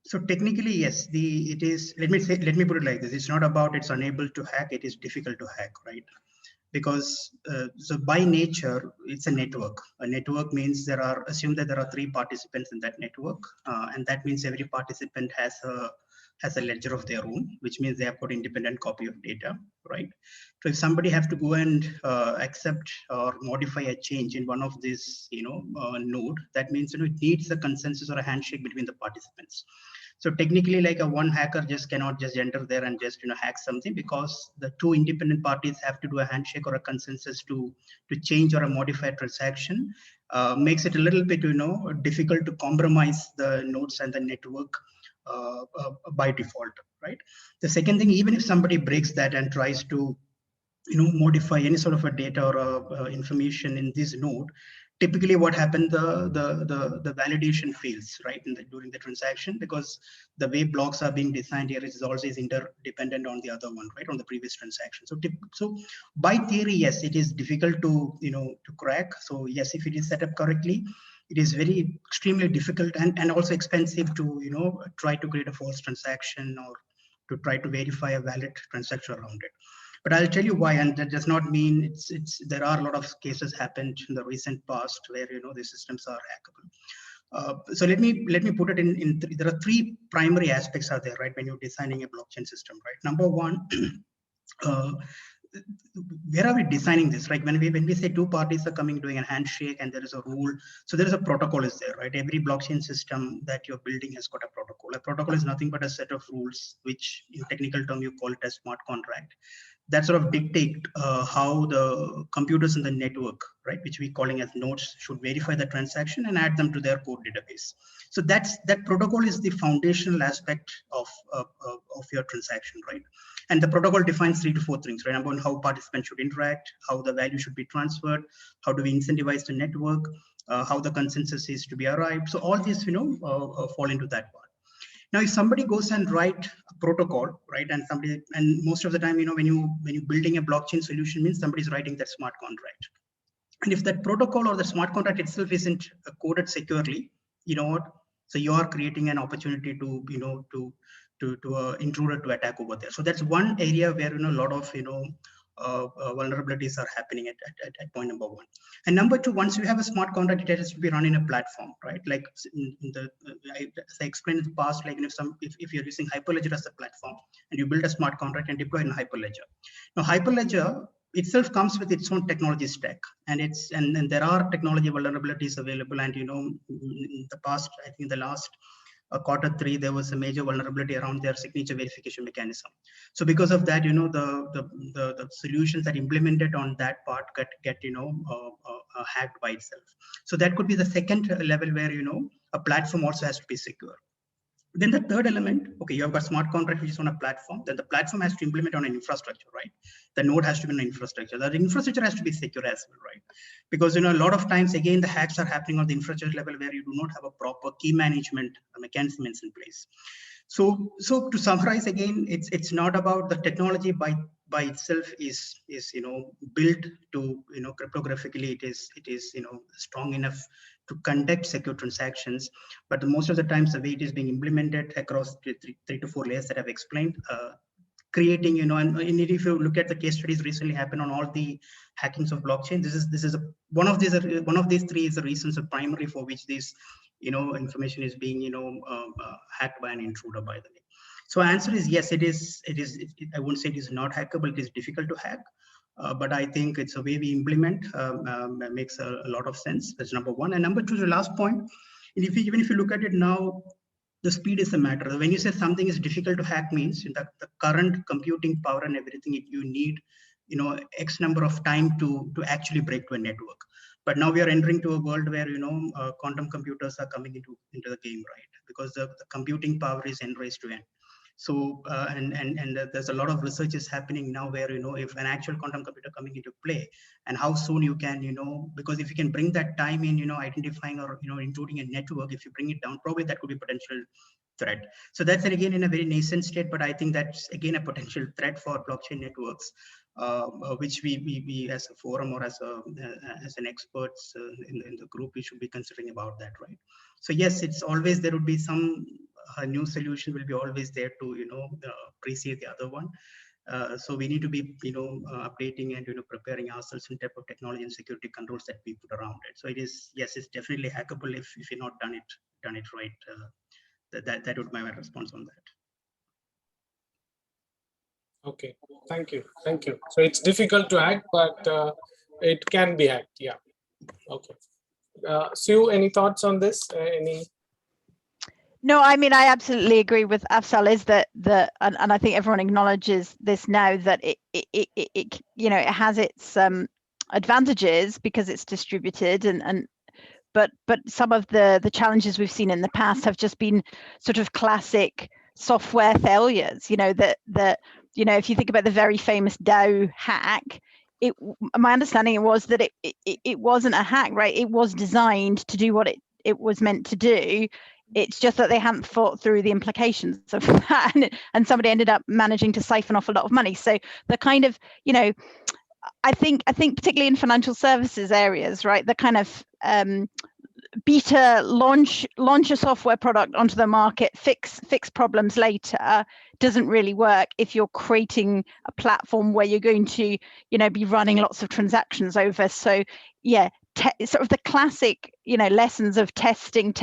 so technically, yes, it is, let me put it like this. It's not about it's unable to hack, it is difficult to hack, right? Because so by nature, it's a network. A network means assume that there are 3 participants in that network. And that means every participant has a ledger of their own, which means they have got independent copy of data, right? So if somebody has to go and accept or modify a change in one of these, node, that means it needs a consensus or a handshake between the participants. So technically, like one hacker just cannot just enter there and just hack something, because the 2 independent parties have to do a handshake or a consensus to change or a modify a transaction. Makes it a little bit difficult to compromise the nodes and the network by default, right? The second thing, even if somebody breaks that and tries to modify any sort of a data or information in this node, typically what happens, the validation fails, right, during the transaction, because the way blocks are being designed here is always interdependent on the other one, right, on the previous transaction. So by theory, yes, it is difficult to to crack. So yes, if it is set up correctly, it is very extremely difficult and also expensive to try to create a false transaction or to try to verify a valid transaction around it. But I'll tell you why, and that does not mean it's. There are a lot of cases happened in the recent past where the systems are hackable. So let me put it in there are three primary aspects are there, right, when you're designing a blockchain system, right? Number one, where are we designing this, right? When we say two parties are coming doing a handshake and there is a rule, so there is a protocol is there, right? Every blockchain system that you're building has got a protocol. A protocol is nothing but a set of rules, which in technical term you call it a smart contract, that sort of dictate how the computers in the network, right, which we calling as nodes, should verify the transaction and add them to their code database. So that protocol is the foundational aspect of your transaction, right? And the protocol defines 3 to 4 things, right? Number one, how participants should interact, how the value should be transferred, how do we incentivize the network, how the consensus is to be arrived. So all these, fall into that part. Now, if somebody goes and write a protocol, right, and most of the time, when you're building a blockchain solution, means somebody's writing that smart contract. And if that protocol or the smart contract itself isn't coded securely, what? So you are creating an opportunity to intruder to attack over there. So that's one area where a lot of vulnerabilities are happening at point number one. And number two, once you have a smart contract, it has to be run in a platform, right? Like as I explained in the past, like if you're using Hyperledger as a platform and you build a smart contract and deploy in Hyperledger. Now Hyperledger itself comes with its own technology stack, and there are technology vulnerabilities available. And in the past, I think the last Q3, there was a major vulnerability around their signature verification mechanism. So because of that, the solutions that implemented on that part get hacked by itself. So that could be the second level where a platform also has to be secure. Then the third element, okay, you have got smart contract which is on a platform, then the platform has to implement on an infrastructure, right? The node has to be an infrastructure. The infrastructure has to be secure as well, right? Because a lot of times, again, the hacks are happening on the infrastructure level where you do not have a proper key management mechanisms in place. So to summarize again, it's not about the technology by itself is built to cryptographically it is strong enough to conduct secure transactions, but most of the times the way it is being implemented across three to 4 layers that I've explained, creating and if you look at the case studies recently happened on all the hackings of blockchain, this is one of these three is the reasons of primary for which this information is being hacked by an intruder, by the way. So answer is yes, it is I wouldn't say it is not hackable, it is difficult to hack. But I think it's a way we implement makes a lot of sense. That's number one. And number two, the last point, even if you look at it now, the speed is a matter. When you say something is difficult to hack means that the current computing power and everything, you need X number of time to actually break to a network. But now we are entering to a world where quantum computers are coming into the game, right? Because the computing power is n raised to n. So and there's a lot of research is happening now where if an actual quantum computer coming into play, and how soon you can because if you can bring that time in identifying or including a network, if you bring it down, probably that could be potential threat. So that's again in a very nascent state, but I think that's again a potential threat for blockchain networks, which we as a forum or as an experts in the group, we should be considering about that, right? So yes, it's always there would be some new solution will be always there to precede the other one. So we need to be updating and preparing ourselves in type of technology and security controls that we put around it. So it is, yes, it's definitely hackable if you're not done it right. That would be my response on that. Okay, thank you. So it's difficult to hack, but it can be hacked. Yeah. Okay. Sue, any thoughts on this? No, I mean, I absolutely agree with Afzal. Is that and I think everyone acknowledges this now, that it has its advantages because it's distributed, but some of the challenges we've seen in the past have just been sort of classic software failures. That you know, if you think about the very famous Dow hack, my understanding was that it wasn't a hack, right? It was designed to do what it was meant to do. It's just that they hadn't thought through the implications of that, and somebody ended up managing to siphon off a lot of money. So the kind of, you know, I think particularly in financial services areas, right, the kind of beta launch a software product onto the market, fix problems later, doesn't really work if you're creating a platform where you're going to, you know, be running lots of transactions over. So yeah, sort of the classic, you know, lessons of testing,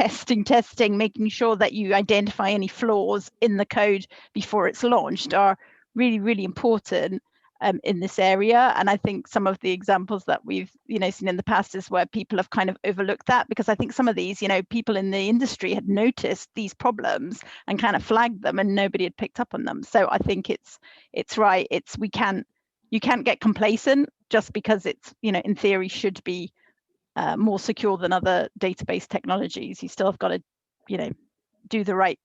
making sure that you identify any flaws in the code before it's launched are really, really important in this area. And I think some of the examples that we've, you know, seen in the past is where people have kind of overlooked that, because I think some of these, you know, people in the industry had noticed these problems and kind of flagged them and nobody had picked up on them. So I think it's right. You can't get complacent just because it's, you know, in theory should be more secure than other database technologies. You still have got to, you know, do the right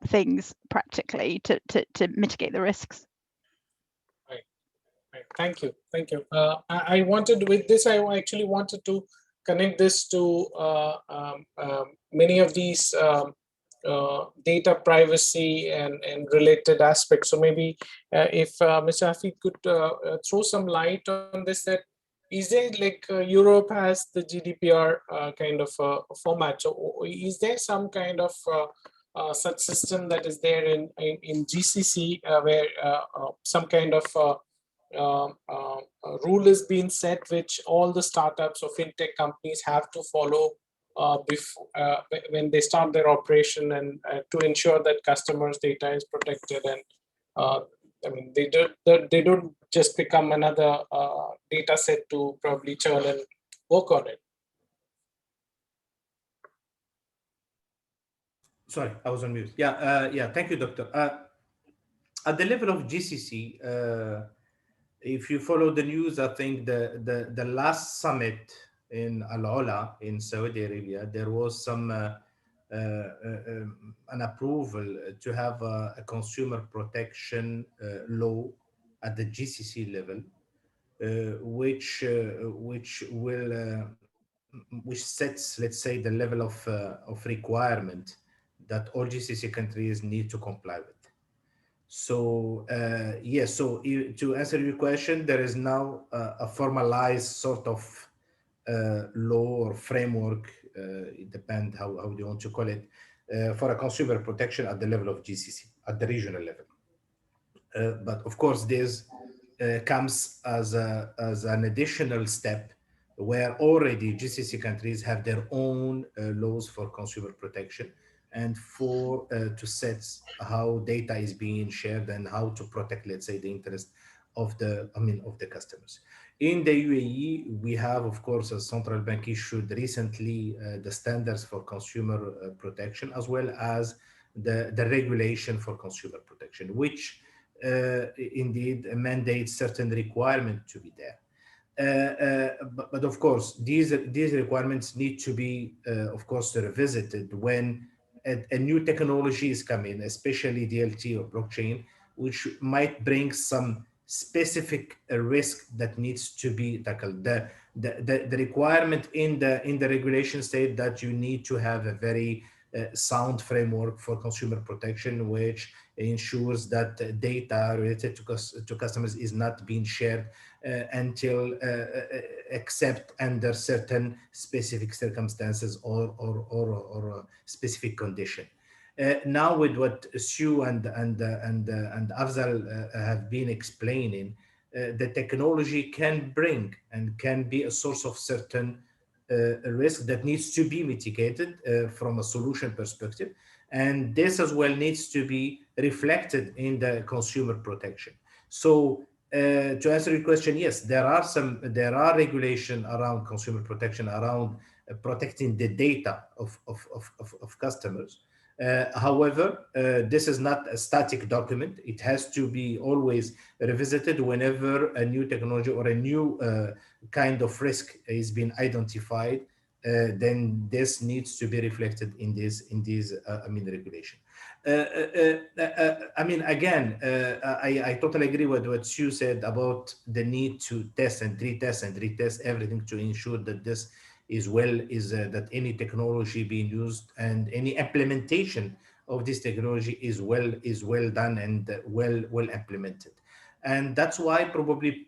things practically to mitigate the risks. Thank you. I wanted, with this, I actually wanted to connect this to many of these data privacy and related aspects. So maybe if Mr. Hafid could throw some light on this, that is there, like Europe has the GDPR kind of format. So is there some kind of such system that is there in GCC where some kind of rule is being set, which all the startups or fintech companies have to follow before when they start their operation, and to ensure that customers' data is protected, and I mean they don't just become another data set to probably churn and work on it. Sorry, I was on mute. Yeah, thank you, Doctor. At the level of GCC, if you follow the news, I think the last summit in Al-Ula in Saudi Arabia, there was some an approval to have a consumer protection law at the GCC level, which sets, let's say, the level of requirement that all GCC countries need to comply with. So yes, so to answer your question, there is now a formalized sort of law or framework, it depends how you want to call it, for a consumer protection at the level of GCC, at the regional level. But of course, this comes as an additional step where already GCC countries have their own laws for consumer protection and for to set how data is being shared and how to protect, let's say, the interest of the customers. In the UAE, we have, of course, a central bank issued recently the standards for consumer protection, as well as the regulation for consumer protection, which indeed mandates certain requirements to be there. But of course, these requirements need to be, of course, revisited when a new technology is coming, especially DLT or blockchain, which might bring some specific risk that needs to be tackled. The requirement in the regulation state that you need to have a very sound framework for consumer protection, which ensures that data related to customers is not being shared until except under certain specific circumstances or specific condition. Now, with what Sue and Afzal have been explaining, the technology can bring and can be a source of certain risk that needs to be mitigated from a solution perspective, and this as well needs to be reflected in the consumer protection. So to answer your question, yes, there are regulation around consumer protection, around protecting the data of customers. However, this is not a static document. It has to be always revisited whenever a new technology or a new kind of risk is being identified. Then this needs to be reflected in this regulation. I mean, again, I totally agree with what Sue said about the need to test and retest everything to ensure that this that any technology being used and any implementation of this technology is well done and well implemented. And that's why probably,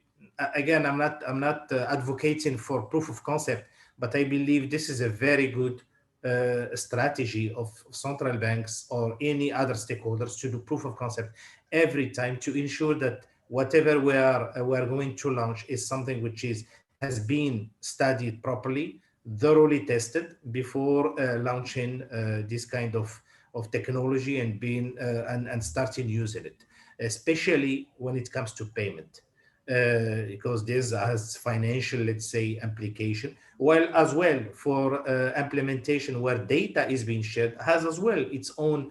again, I'm not advocating for proof of concept, but I believe this is a very good strategy of central banks or any other stakeholders to do proof of concept every time to ensure that whatever we are going to launch is something which has been studied properly, thoroughly tested before launching this kind of technology and and starting using it, especially when it comes to payment. Because this has financial, let's say, implication, while as well for implementation where data is being shared has as well its own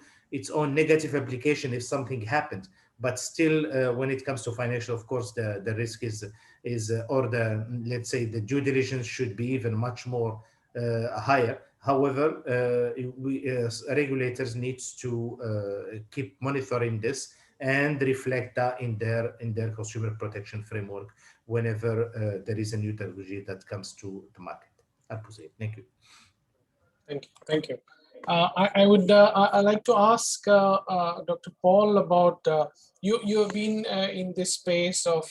negative application if something happens. But still, when it comes to financial, of course, the risk is or the, let's say, the due diligence should be even much more higher. However, we regulators needs to keep monitoring this and reflect that in their consumer protection framework whenever there is a new technology that comes to the market. Thank you. Thank you. I would I like to ask Dr. Paul about you have been in this space of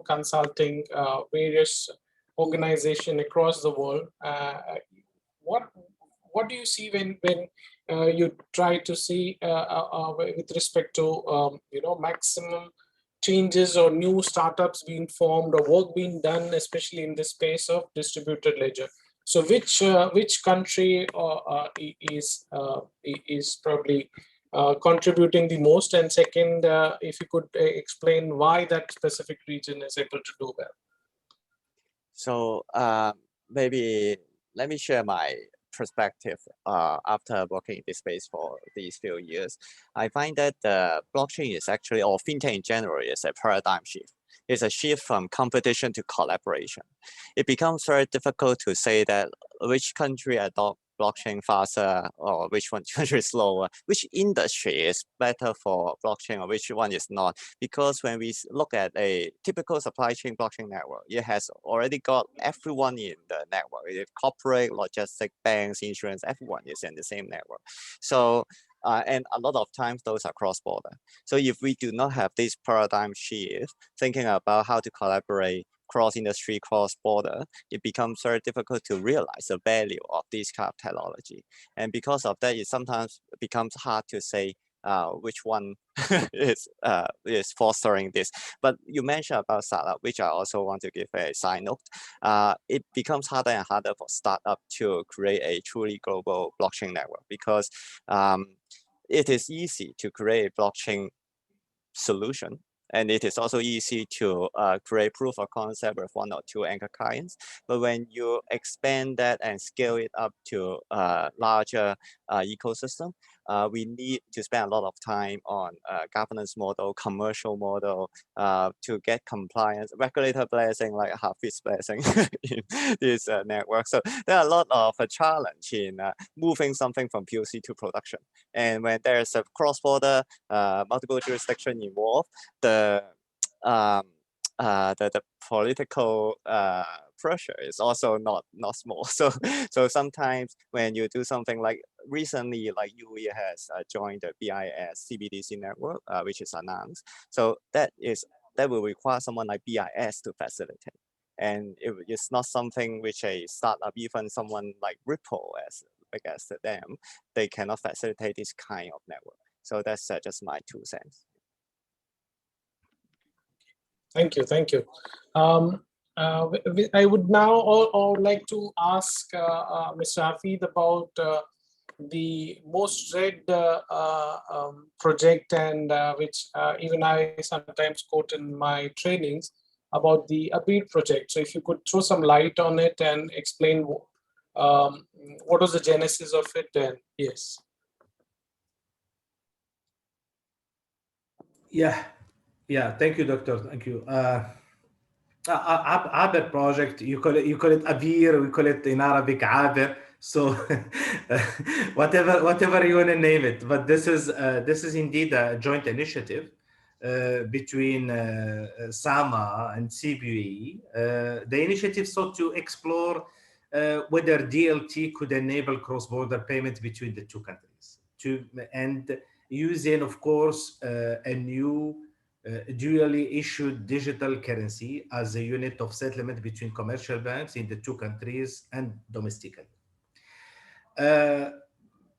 consulting various organizations across the world. What do you see when you try to see with respect to maximum changes or new startups being formed or work being done, especially in the space of distributed ledger? So which country is probably contributing the most? And second, if you could explain why that specific region is able to do well. So maybe let me share my perspective after working in this space for these few years. I find that the blockchain is actually, or fintech in general, is a paradigm shift. It's a shift from competition to collaboration. It becomes very difficult to say that which country adopt blockchain faster or which one country is slower, which industry is better for blockchain or which one is not. Because when we look at a typical supply chain blockchain network, it has already got everyone in the network. It's corporate, logistic, banks, insurance, everyone is in the same network. So and a lot of times those are cross-border. So if we do not have this paradigm shift, thinking about how to collaborate cross-industry, cross-border, it becomes very difficult to realize the value of this kind of technology. And because of that, it sometimes becomes hard to say which one is fostering this. But you mentioned about startup, which I also want to give a side note. It becomes harder and harder for startup to create a truly global blockchain network because it is easy to create a blockchain solution. And it is also easy to create proof of concept with 1 or 2 anchor clients. But when you expand that and scale it up to a larger ecosystem, we need to spend a lot of time on governance model, commercial model to get compliance, regulator blessing like Hafid's blessing in this network. So there are a lot of challenge in moving something from POC to production. And when there's a cross-border, multiple jurisdiction involved, the political pressure is also not small. So sometimes when you do something like recently, like UE has joined the BIS CBDC network, which is announced. So that will require someone like BIS to facilitate. And it's not something which a startup, even someone like Ripple as big as them, they cannot facilitate this kind of network. So that's just my 2 cents. Thank you. I would now like to ask Mr. Hafid about the most read project, and which even I sometimes quote in my trainings about the Eibfs project. So if you could throw some light on it and explain what was the genesis of it, and yes. Yeah, thank you, Doctor. Thank you. Eibfs project, you call it Abir, we call it in Arabic Abir. So whatever you want to name it, but this is indeed a joint initiative between SAMA and CBE. The initiative sought to explore whether DLT could enable cross-border payments between the two countries, and using, of course, a new dually issued digital currency as a unit of settlement between commercial banks in the two countries and domestically. Let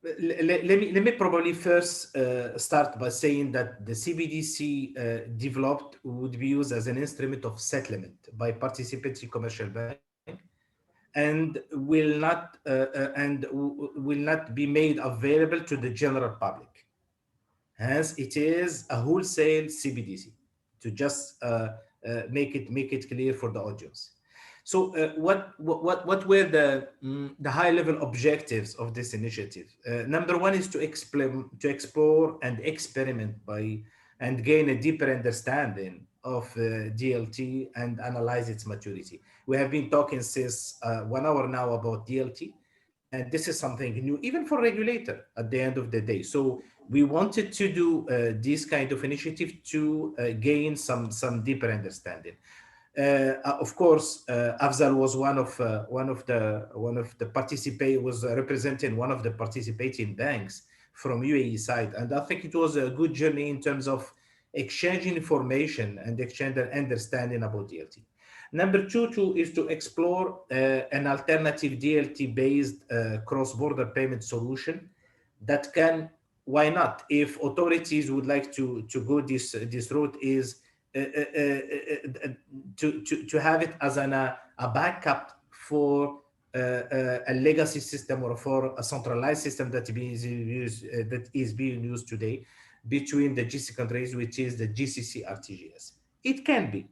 me probably first start by saying that the CBDC developed would be used as an instrument of settlement by participating commercial bank, and will not be made available to the general public. Hence, it is a wholesale CBDC, to just make it clear for the audience. So what were the high-level objectives of this initiative? Number one is to explore and experiment and gain a deeper understanding of DLT and analyze its maturity. We have been talking since 1 hour now about DLT, and this is something new, even for regulator at the end of the day. So we wanted to do this kind of initiative to gain some deeper understanding. Of course, Afzal was was representing one of the participating banks from UAE side, and I think it was a good journey in terms of exchanging information and exchanging understanding about DLT. Number two is to explore an alternative DLT-based cross-border payment solution that can, why not, if authorities would like to go this route, is to have it as a backup for a legacy system or for a centralized system that is being used today between the GCC countries, which is the GCC RTGS. It can be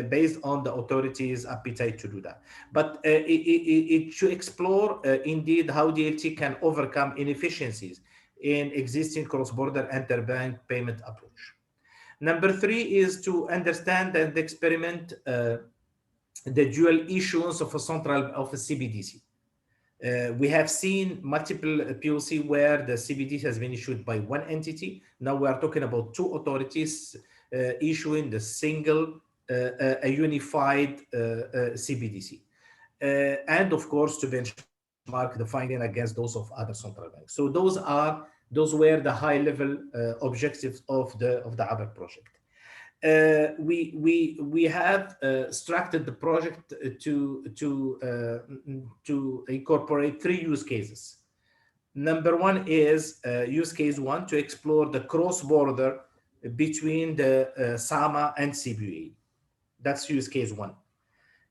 based on the authorities' appetite to do that, but it should explore indeed how DLT can overcome inefficiencies in existing cross-border interbank payment approach. Number three is to understand and experiment the dual issuance of a CBDC. We have seen multiple POC where the CBDC has been issued by one entity. Now we are talking about two authorities issuing the single, a unified CBDC. And of course, to benchmark the finding against those of other central banks. So those were the high-level objectives of the Oubrik project. We have structured the project to incorporate three use cases. Number one is use case one, to explore the cross-border between the SAMA and CBE. That's use case one.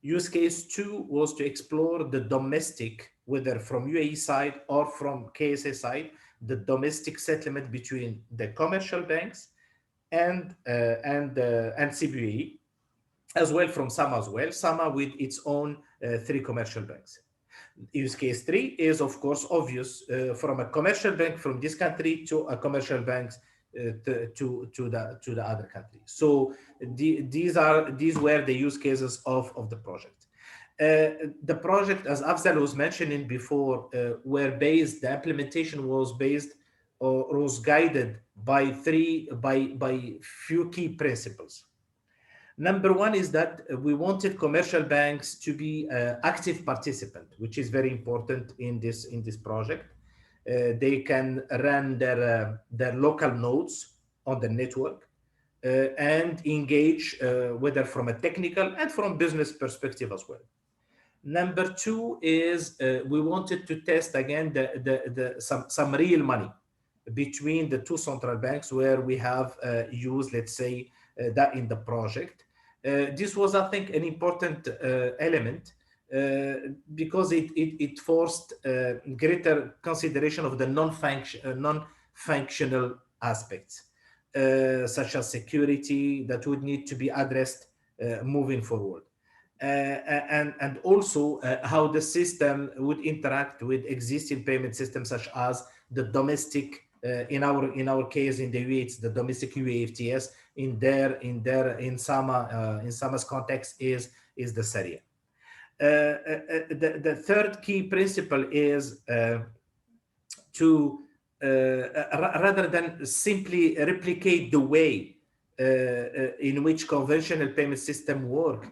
Use case two was to explore the domestic, whether from UAE side or from KSA side, the domestic settlement between the commercial banks and CBE, as well from SAMA as well, SAMA with its own three commercial banks. Use case three is, of course, obvious, from a commercial bank from this country to a commercial bank to the other country. So these were the use cases of the project. The project, as Afzal was mentioning before, the implementation was based or was guided by few key principles. Number one is that we wanted commercial banks to be active participant, which is very important in this project. They can run their local nodes on the network and engage, whether from a technical and from business perspective as well. Number two is we wanted to test again some real money between the two central banks where we have used, let's say, that in the project. This was, I think, an important element because it forced greater consideration of the non-functional aspects, such as security that would need to be addressed moving forward. And also how the system would interact with existing payment systems, such as the domestic, in our case in the UAE, it's the domestic UAFTS. In SAMA's context is the Sharia. The third key principle is to rather than simply replicate the way in which conventional payment system work,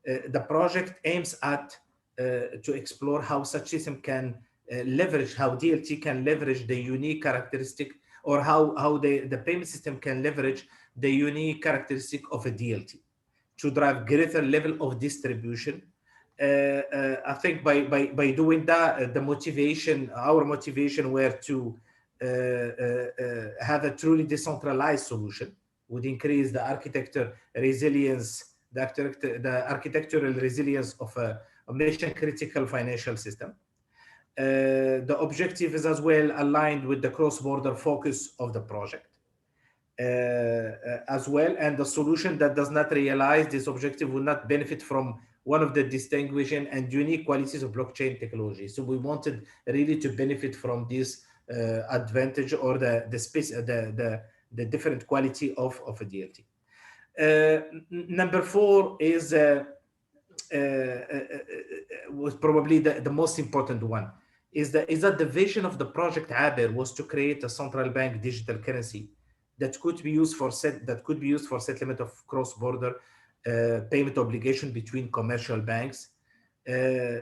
the project aims at to explore how such system can leverage, how DLT can leverage the unique characteristic, or how the payment system can leverage the unique characteristic of a DLT to drive greater level of distribution. I think by doing that, our motivation were to have a truly decentralized solution, would increase the architecture resilience, the architectural resilience of a mission-critical financial system. The objective is as well aligned with the cross-border focus of the project as well, and the solution that does not realize this objective will not benefit from one of the distinguishing and unique qualities of blockchain technology. So we wanted really to benefit from this advantage, or the different quality of a DLT. Number 4 is was probably the most important one, is that the vision of the project Eibfs was to create a central bank digital currency that could be used for settlement of cross-border payment obligation between commercial banks. We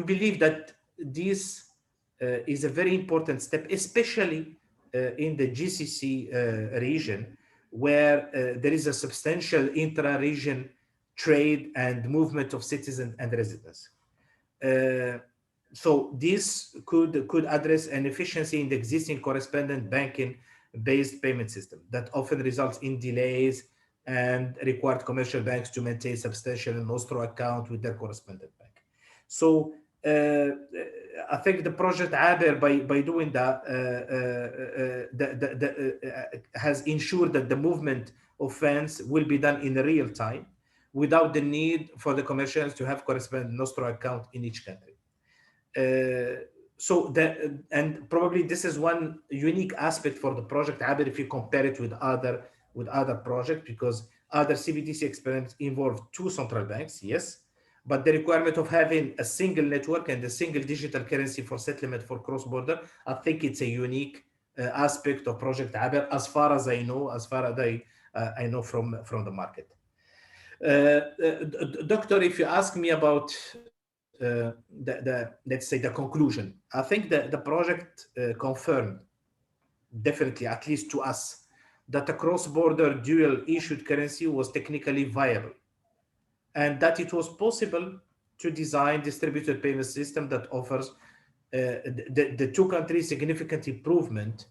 believe that this is a very important step, especially in the GCC region, where there is a substantial intra-region trade and movement of citizens and residents. So this could address an efficiency in the existing correspondent banking-based payment system that often results in delays and required commercial banks to maintain substantial nostro account with their correspondent bank. So I think the project Eibfs, by doing that, has ensured that the movement of funds will be done in real time without the need for the commercials to have correspondent nostro account in each country. And probably this is one unique aspect for the project Eibfs if you compare it with other projects, because other CBDC experiments involve 2 central banks, yes, but the requirement of having a single network and a single digital currency for settlement for cross-border, I think it's a unique aspect of project Eibfs, as far as I know, I know from the market. Doctor, if you ask me about let's say the conclusion, I think that the project confirmed, definitely, at least to us, that a cross-border dual issued currency was technically viable, and that it was possible to design distributed payment system that offers the 2 countries significant improvement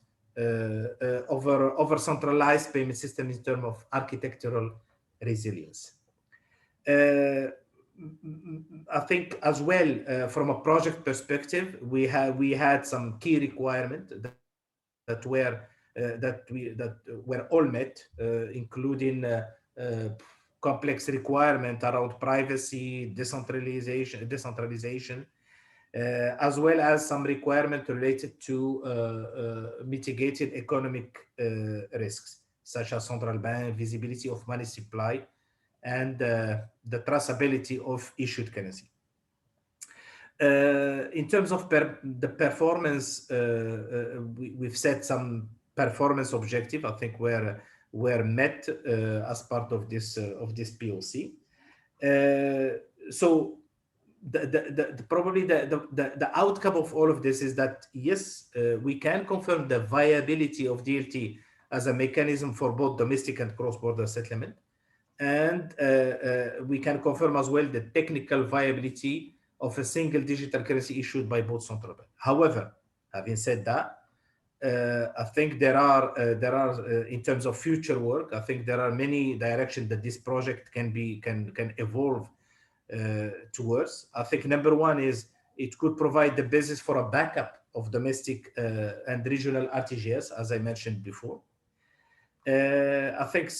over centralized payment system in terms of architectural resilience. I think as well, from a project perspective, we had some key requirements that were all met, including complex requirement around privacy, decentralization, as well as some requirement related to mitigated economic risks, such as central bank visibility of money supply, and the traceability of issued currency. In terms of the performance, we've set some performance objective, I think were met as part of this POC. So probably the outcome of all of this is that, yes, we can confirm the viability of DLT as a mechanism for both domestic and cross-border settlement. And we can confirm as well the technical viability of a single digital currency issued by both central banks. However, having said that, I think there are in terms of future work, I think there are many directions that this project can evolve towards. I think number 1 is it could provide the basis for a backup of domestic and regional RTGS, as I mentioned before. I think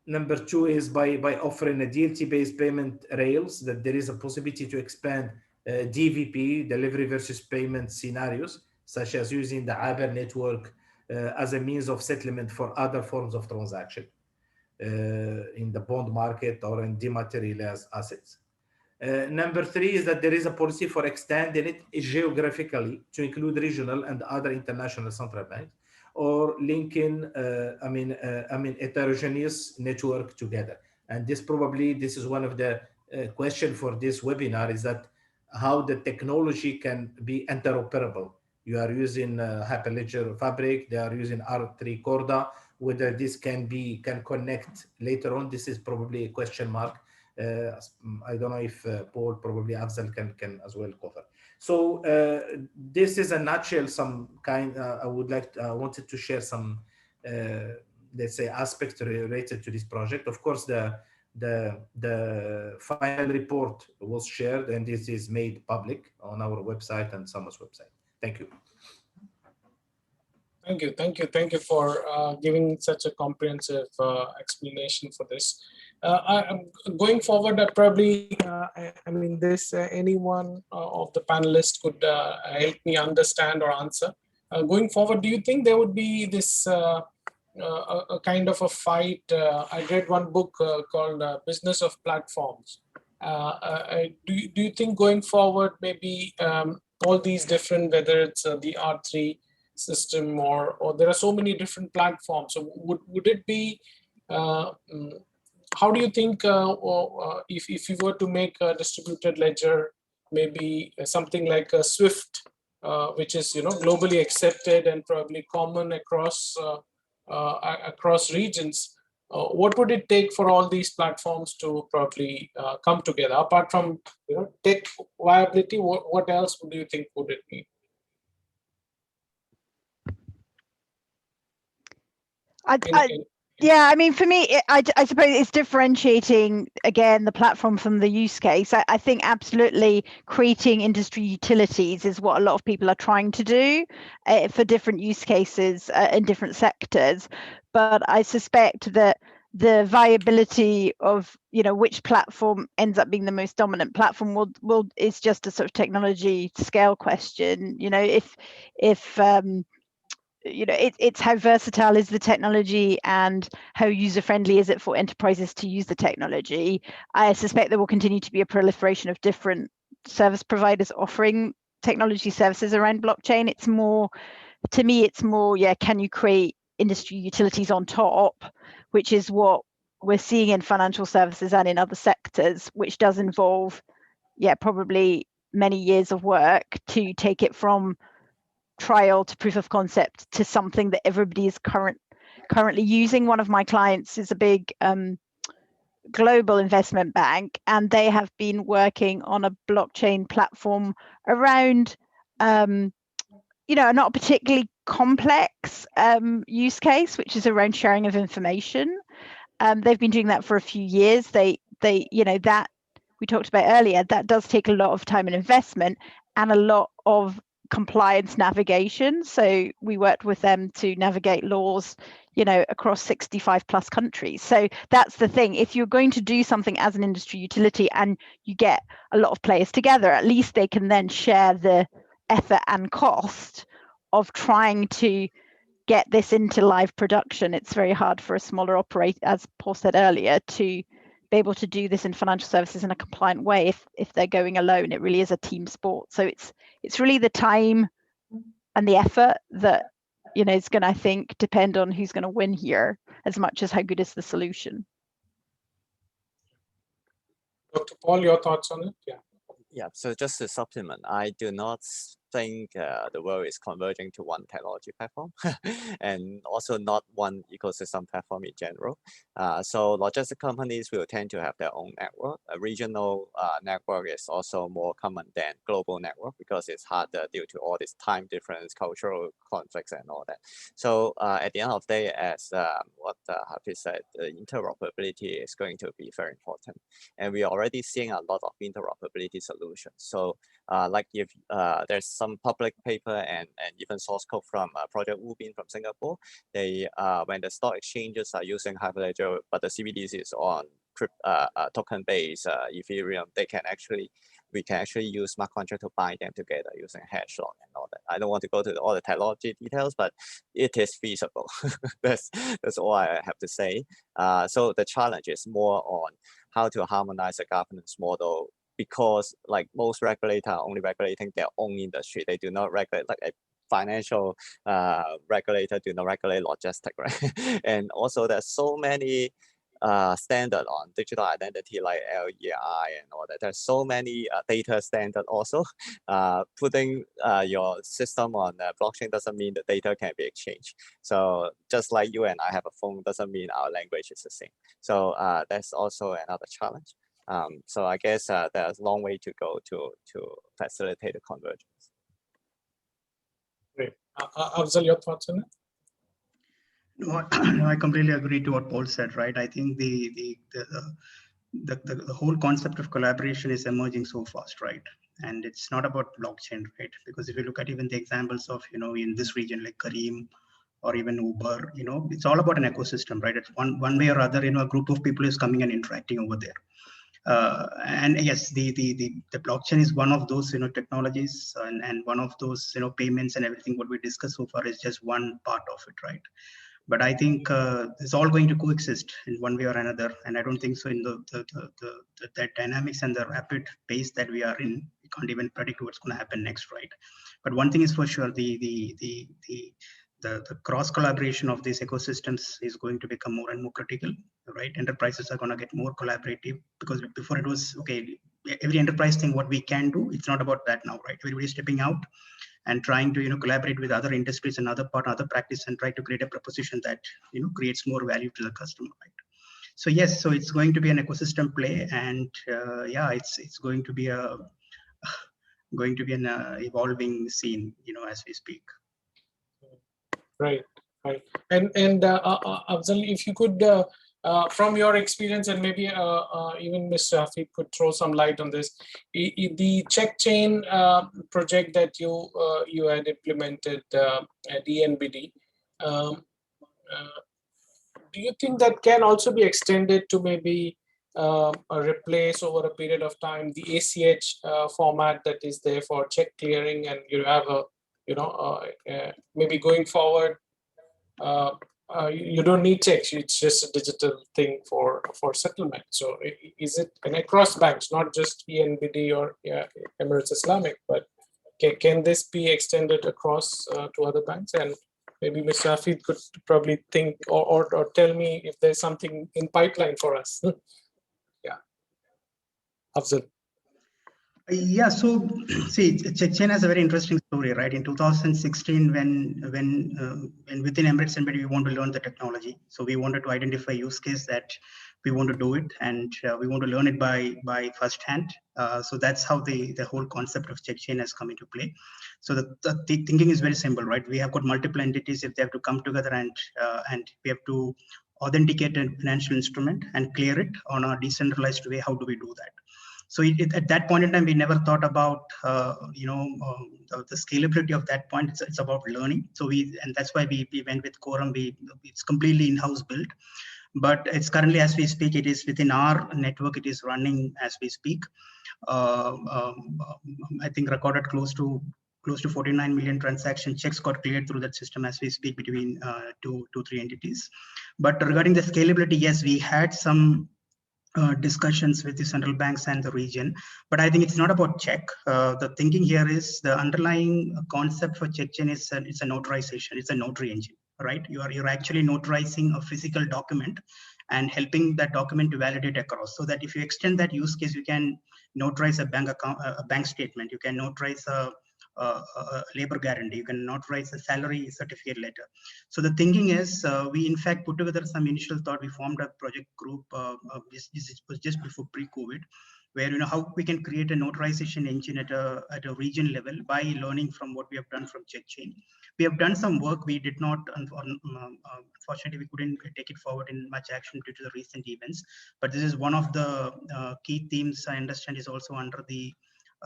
number 2 is by offering a DLT-based payment rails, that there is a possibility to expand DVP, delivery versus payment scenarios, such as using the Eibfs network as a means of settlement for other forms of transaction. in the bond market or in dematerialized assets. Number three is that there is a policy for extending it geographically to include regional and other international central banks, or linking, heterogeneous network together. And this is one of the question for this webinar, is that how the technology can be interoperable. You are using Hyperledger Fabric, they are using R3 Corda. Whether this can connect later on, this is probably a question mark. I don't know if Paul, probably Afzal can as well cover. So this is a nutshell, some kind. I wanted to share some, let's say, aspects related to this project. Of course, the final report was shared, and this is made public on our website and SAMA's website. Thank you. Thank you for giving such a comprehensive explanation for this. Going forward, probably, anyone of the panelists could help me understand or answer. Going forward, do you think there would be this a kind of a fight? I read one book called Business of Platforms. Do you think going forward, maybe all these different, whether it's the R3 system or there are so many different platforms, so would it be, how do you think if you were to make a distributed ledger, maybe something like a Swift, which is globally accepted and probably common across regions, what would it take for all these platforms to probably come together? Apart from tech viability, what else do you think would it be? Yeah, I mean, for me, I suppose it's differentiating, again, the platform from the use case. I think absolutely creating industry utilities is what a lot of people are trying to do for different use cases in different sectors. But I suspect that the viability of, which platform ends up being the most dominant platform is just a sort of technology scale question. It's how versatile is the technology and how user-friendly is it for enterprises to use the technology. I suspect there will continue to be a proliferation of different service providers offering technology services around blockchain. It's more, can you create industry utilities on top, which is what we're seeing in financial services and in other sectors, which does involve, probably many years of work to take it from trial to proof of concept to something that everybody is currently using. One of my clients is a big global investment bank, and they have been working on a blockchain platform around not particularly complex use case, which is around sharing of information. They've been doing that for a few years. They that we talked about earlier, that does take a lot of time and investment and a lot of compliance navigation. So we worked with them to navigate laws, across 65 plus countries. So that's the thing. If you're going to do something as an industry utility and you get a lot of players together, at least they can then share the effort and cost of trying to get this into live production. It's very hard for a smaller operator, as Paul said earlier, to be able to do this in financial services in a compliant way. If they're going alone, it really is a team sport. So it's really the time and the effort that is going to, I think, depend on who's going to win here as much as how good is the solution. Dr. Paul, your thoughts on it? Yeah, so just to supplement, I do not think the world is converging to one technology platform and also not one ecosystem platform in general. So logistic companies will tend to have their own network. A regional network is also more common than global network because it's harder due to all this time difference, cultural conflicts and all that. So at the end of the day, as what Hafid said, the interoperability is going to be very important. And we are already seeing a lot of interoperability solutions. So like if there's some public paper and even source code from Project Ubin from Singapore, they when the stock exchanges are using Hyperledger, but the CBDC is on token-based Ethereum, we can actually use smart contract to bind them together using hash lock and all all that. I don't want to go to all the technology details, but it is feasible. that's all I have to say. So the challenge is more on how to harmonize the governance model, because like most regulators are only regulating their own industry. They do not regulate, like a financial regulator do not regulate logistics, right? And also there's so many standard on digital identity like LEI and all that. There's so many data standard also. Putting your system on blockchain doesn't mean the data can be exchanged. So just like you and I have a phone doesn't mean our language is the same. So that's also another challenge. So I guess there's a long way to go to facilitate the convergence. Great. Afzal, your thoughts on it? No, I completely agree to what Paul said, right? I think the whole concept of collaboration is emerging so fast, right? And it's not about blockchain, right? Because if you look at even the examples of, in this region, like Kareem or even Uber, it's all about an ecosystem, right? It's one way or other, a group of people is coming and interacting over there. And yes, the blockchain is one of those technologies, and one of those payments and everything what we discussed so far is just one part of it, right? But I think it's all going to coexist in one way or another, and I don't think so in the dynamics and the rapid pace that we are in. We can't even predict what's going to happen next, right? But one thing is for sure: the cross collaboration of these ecosystems is going to become more and more critical, right? Enterprises are going to get more collaborative, because before it was okay, every enterprise thing what we can do, it's not about that now, right? Everybody's stepping out and trying to collaborate with other industries and other practice and try to create a proposition that creates more value to the customer, right? So yes, so it's going to be an ecosystem play, and yeah, it's going to be an evolving scene, as we speak. Right. And Afzal, if you could, from your experience, and maybe even Mr. Hafid could throw some light on this, the check chain project that you had implemented at ENBD, do you think that can also be extended to maybe replace over a period of time the ACH format that is there for check clearing, and you have maybe going forward, you don't need checks, it's just a digital thing for settlement. So is it, and across banks, not just ENBD or Emirates Islamic, but can this be extended across to other banks? And maybe Mr. Hafid could probably think or tell me if there's something in pipeline for us. Yeah, Afzal. Yeah, so see, check chain has a very interesting story, right? In 2016, when within Emirates Embedded we want to learn the technology, so we wanted to identify use case that we want to do it, and we want to learn it by first hand. So that's how the whole concept of check chain has come into play. So the thinking is very simple, right? We have got multiple entities. If they have to come together and we have to authenticate a financial instrument and clear it on a decentralized way, how do we do that? So at that point in time, we never thought about the scalability of that point. It's about learning. So and that's why we went with Quorum. It's completely in-house built, but it's currently, as we speak, it is within our network. It is running as we speak. I think recorded close to 49 million transaction checks got cleared through that system as we speak between three entities. But regarding the scalability, yes, we had some discussions with the central banks and the region, but I think it's not about check. The thinking here is the underlying concept for check chain is it's a notarization. It's a notary engine, right? You're actually notarizing a physical document and helping that document to validate across. So that if you extend that use case, you can notarize a bank account, a bank statement. You can notarize a labor guarantee. You can notarize a salary certificate letter. So the thinking is, we in fact put together some initial thought. We formed a project group. This was just before pre-COVID, where how we can create a notarization engine at a region level by learning from what we have done from check chain. We have done some work. We did not, unfortunately, we couldn't take it forward in much action due to the recent events. But this is one of the key themes I understand is also under the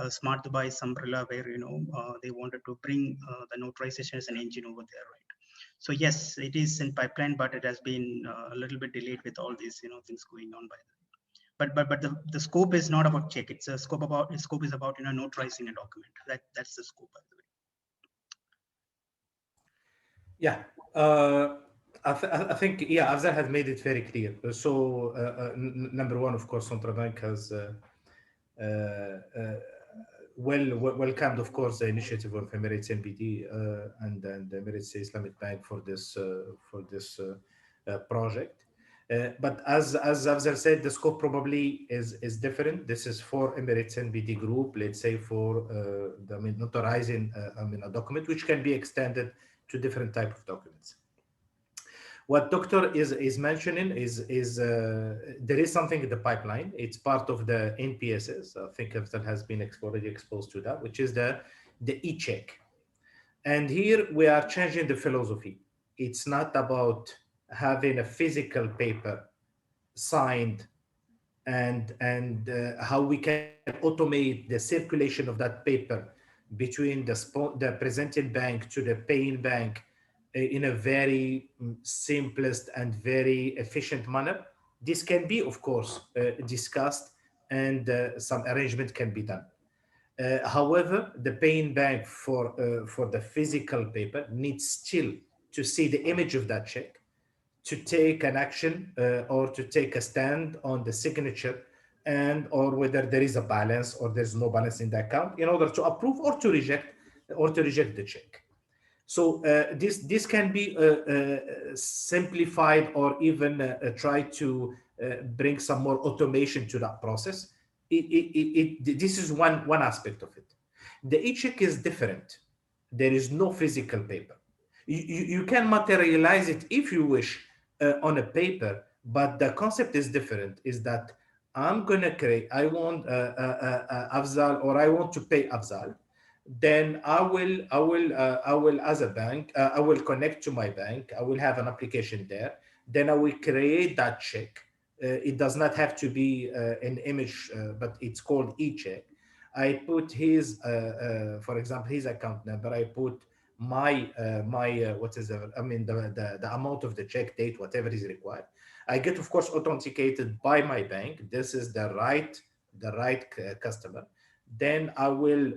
Smart Dubai umbrella, where they wanted to bring the notarization as an engine over there, right? So yes, it is in pipeline, but it has been a little bit delayed with all these things going on by the way. But the scope is not about check. It's a scope is about notarizing a document. That's the scope, by the way. Yeah, I think, yeah, Afzal has made it very clear. So, number one, of course, Central Bank has welcomed, of course, the initiative of Emirates NBD and Emirates Islamic Bank for this project. But as Afzal said, the scope probably is different. This is for Emirates NBD group, let's say for notarizing a document, which can be extended to different type of documents. What Doctor is mentioning is there is something in the pipeline. It's part of the NPSs. I think that has been already exposed to that, which is the e-check. And here we are changing the philosophy. It's not about having a physical paper signed and how we can automate the circulation of that paper between the presenting bank to the paying bank in a very simplest and very efficient manner. This can be, of course, discussed, and some arrangement can be done. However, the paying bank for the physical paper needs still to see the image of that check, to take an action or to take a stand on the signature, and or whether there is a balance or there's no balance in the account, in order to approve or to reject the check. So this can be simplified, or even try to bring some more automation to that process. This is one aspect of it. The e-check is different. There is no physical paper. You can materialize it if you wish on a paper, but the concept is different. Is that I'm gonna create, I want Afzal, or I want to pay Afzal. Then I will as a bank, I will connect to my bank. I will have an application there. Then I will create that check. It does not have to be an image, but it's called e-check. I put his, for example, his account number. I put my what is the, I mean the amount of the check, date, whatever is required. I get, of course, authenticated by my bank. This is the right customer. Then I will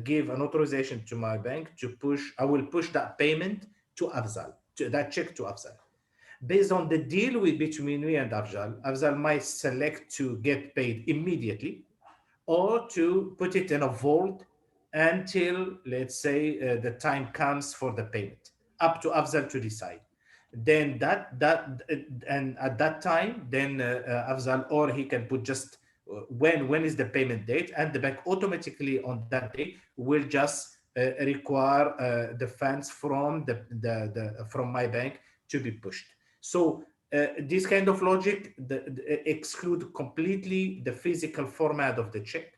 give an authorization to my bank to push. I will push that payment to Afzal, to that check to Afzal. Based on the deal between me and Afzal might select to get paid immediately, or to put it in a vault until, let's say, the time comes for the payment. Up to Afzal to decide. Then and at that time, then Afzal, or he can put just when is the payment date, and the bank automatically on that day will just require the funds from from my bank to be pushed. So this kind of logic exclude completely the physical format of the check.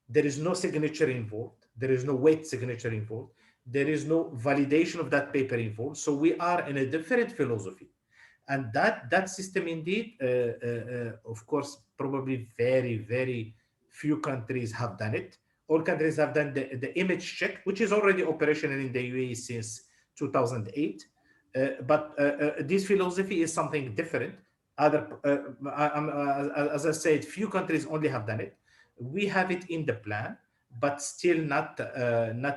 There is no signature involved. There is no wet signature involved. There is no validation of that paper involved. So we are in a different philosophy. And that system indeed, of course, probably very, very few countries have done it. All countries have done the image check, which is already operational in the UAE since 2008. But this philosophy is something different. As I said, few countries only have done it. We have it in the plan, but still not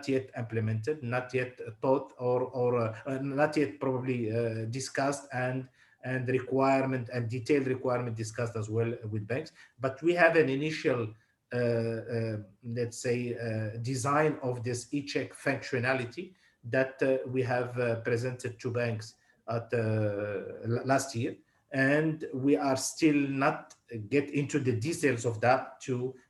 yet implemented, not yet thought, or not yet probably discussed and requirement and detailed requirement discussed as well with banks. But we have an initial, let's say, design of this e-check functionality that we have presented to banks at last year, and we are still not get into the details of that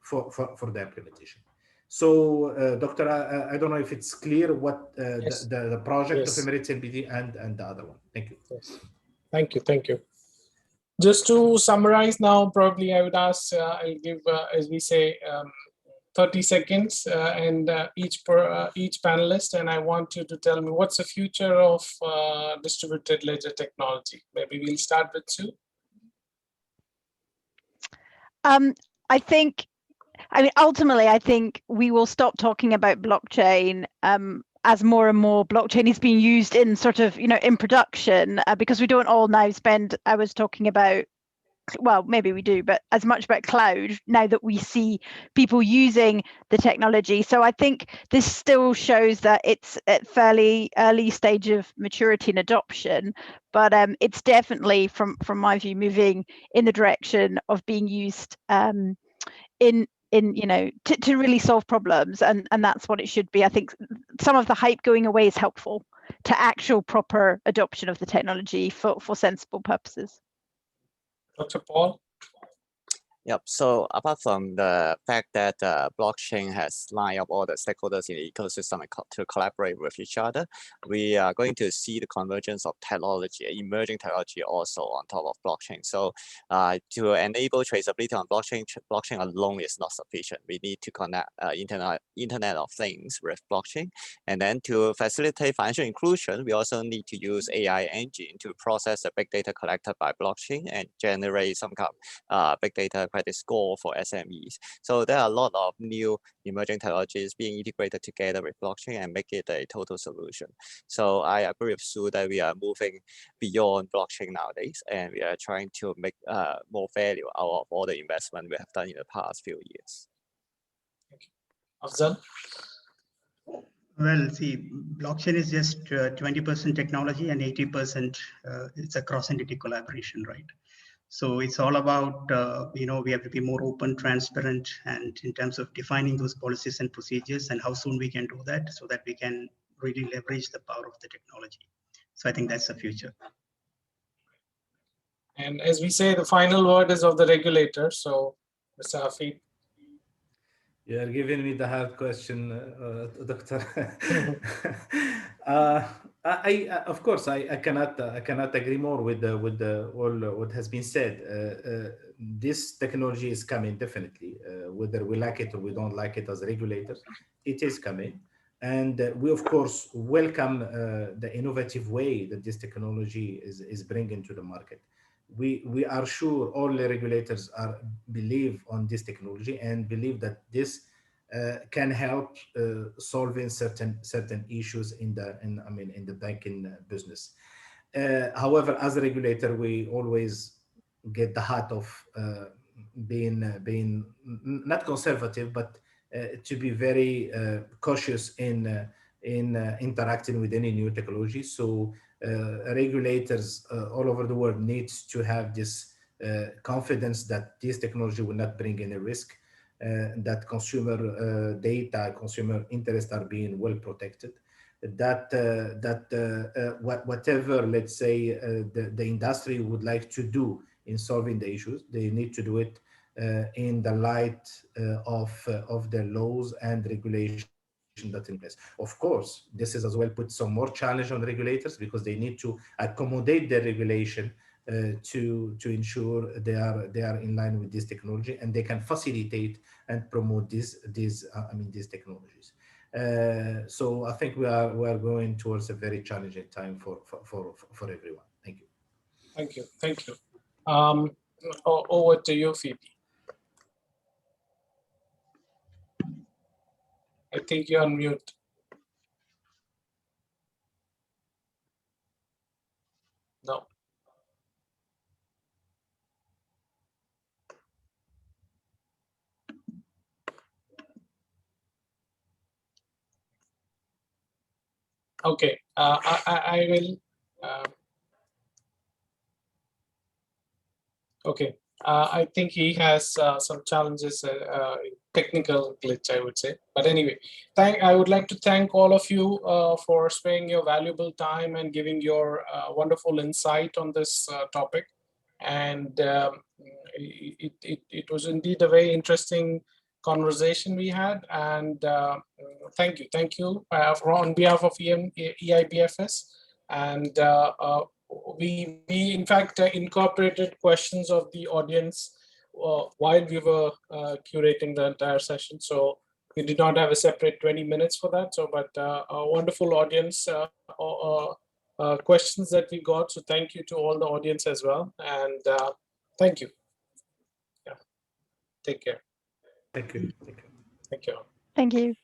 for the implementation. So, Doctor, I don't know if it's clear what Yes. the project Yes. of Emirates NBD and the other one. Thank you. Yes. Thank you. Just to summarize now, probably I would ask, I'll give, as we say, 30 seconds and each panelist, and I want you to tell me what's the future of distributed ledger technology. Maybe we'll start with Sue. Ultimately, I think we will stop talking about blockchain as more and more blockchain is being used in sort of, in production, because we don't all now spend hours talking about well, maybe we do, but as much about cloud now that we see people using the technology. So I think this still shows that it's at fairly early stage of maturity and adoption, but it's definitely, from my view, moving in the direction of being used in to really solve problems, and that's what it should be. I think some of the hype going away is helpful to actual proper adoption of the technology for sensible purposes. Dr. Paul? Yep. So apart from the fact that blockchain has lined up all the stakeholders in the ecosystem to collaborate with each other, we are going to see the convergence of technology, emerging technology also on top of blockchain. So to enable traceability on blockchain alone is not sufficient. We need to connect Internet of Things with blockchain. And then to facilitate financial inclusion, we also need to use AI engine to process the big data collected by blockchain and generate some kind of big data credit score for SMEs. So there are a lot of new emerging technologies being integrated together with blockchain and make it a total solution. So I agree with Sue that we are moving beyond blockchain nowadays, and we are trying to make more value out of all the investment we have done in the past few years. Afzal? Well, see, blockchain is just 20% technology and 80% it's a cross-entity collaboration, right? So it's all about, we have to be more open, transparent, and in terms of defining those policies and procedures and how soon we can do that so that we can really leverage the power of the technology. So I think that's the future. And as we say, the final word is of the regulator. So, Mr. Hafid. You are giving me the hard question, Doctor. Of course, I cannot agree more with all what has been said. This technology is coming definitely, whether we like it or we don't like it as regulators. It is coming, and we of course welcome the innovative way that this technology is bringing to the market. We are sure all the regulators believe on this technology and believe that this can help solving certain issues in the banking business. However, as a regulator, we always get the hat of being not conservative, but to be very cautious in interacting with any new technology. So regulators all over the world needs to have this confidence that this technology will not bring any risk, that consumer data, consumer interests are being well protected, that whatever, let's say, the industry would like to do in solving the issues, they need to do it in the light of the laws and regulation that's in place. Of course, this is as well put some more challenge on regulators because they need to accommodate the regulation to ensure they are in line with this technology and they can facilitate and promote these technologies. So I think we are going towards a very challenging time for everyone. Thank you. Thank you. Thank you. Over to you, Phoebe. I think you're on mute. No. Okay, I will. Okay, I think he has some challenges, technical glitch, I would say. But anyway, I would like to thank all of you for sparing your valuable time and giving your wonderful insight on this topic. And it was indeed a very interesting conversation we had. And thank you on behalf of EIBFS. And we in fact incorporated questions of the audience while we were curating the entire session. So we did not have a separate 20 minutes for that. So, but a wonderful audience questions that we got. So thank you to all the audience as well. And thank you. Yeah. Take care. Thank you. Thank you. Thank you.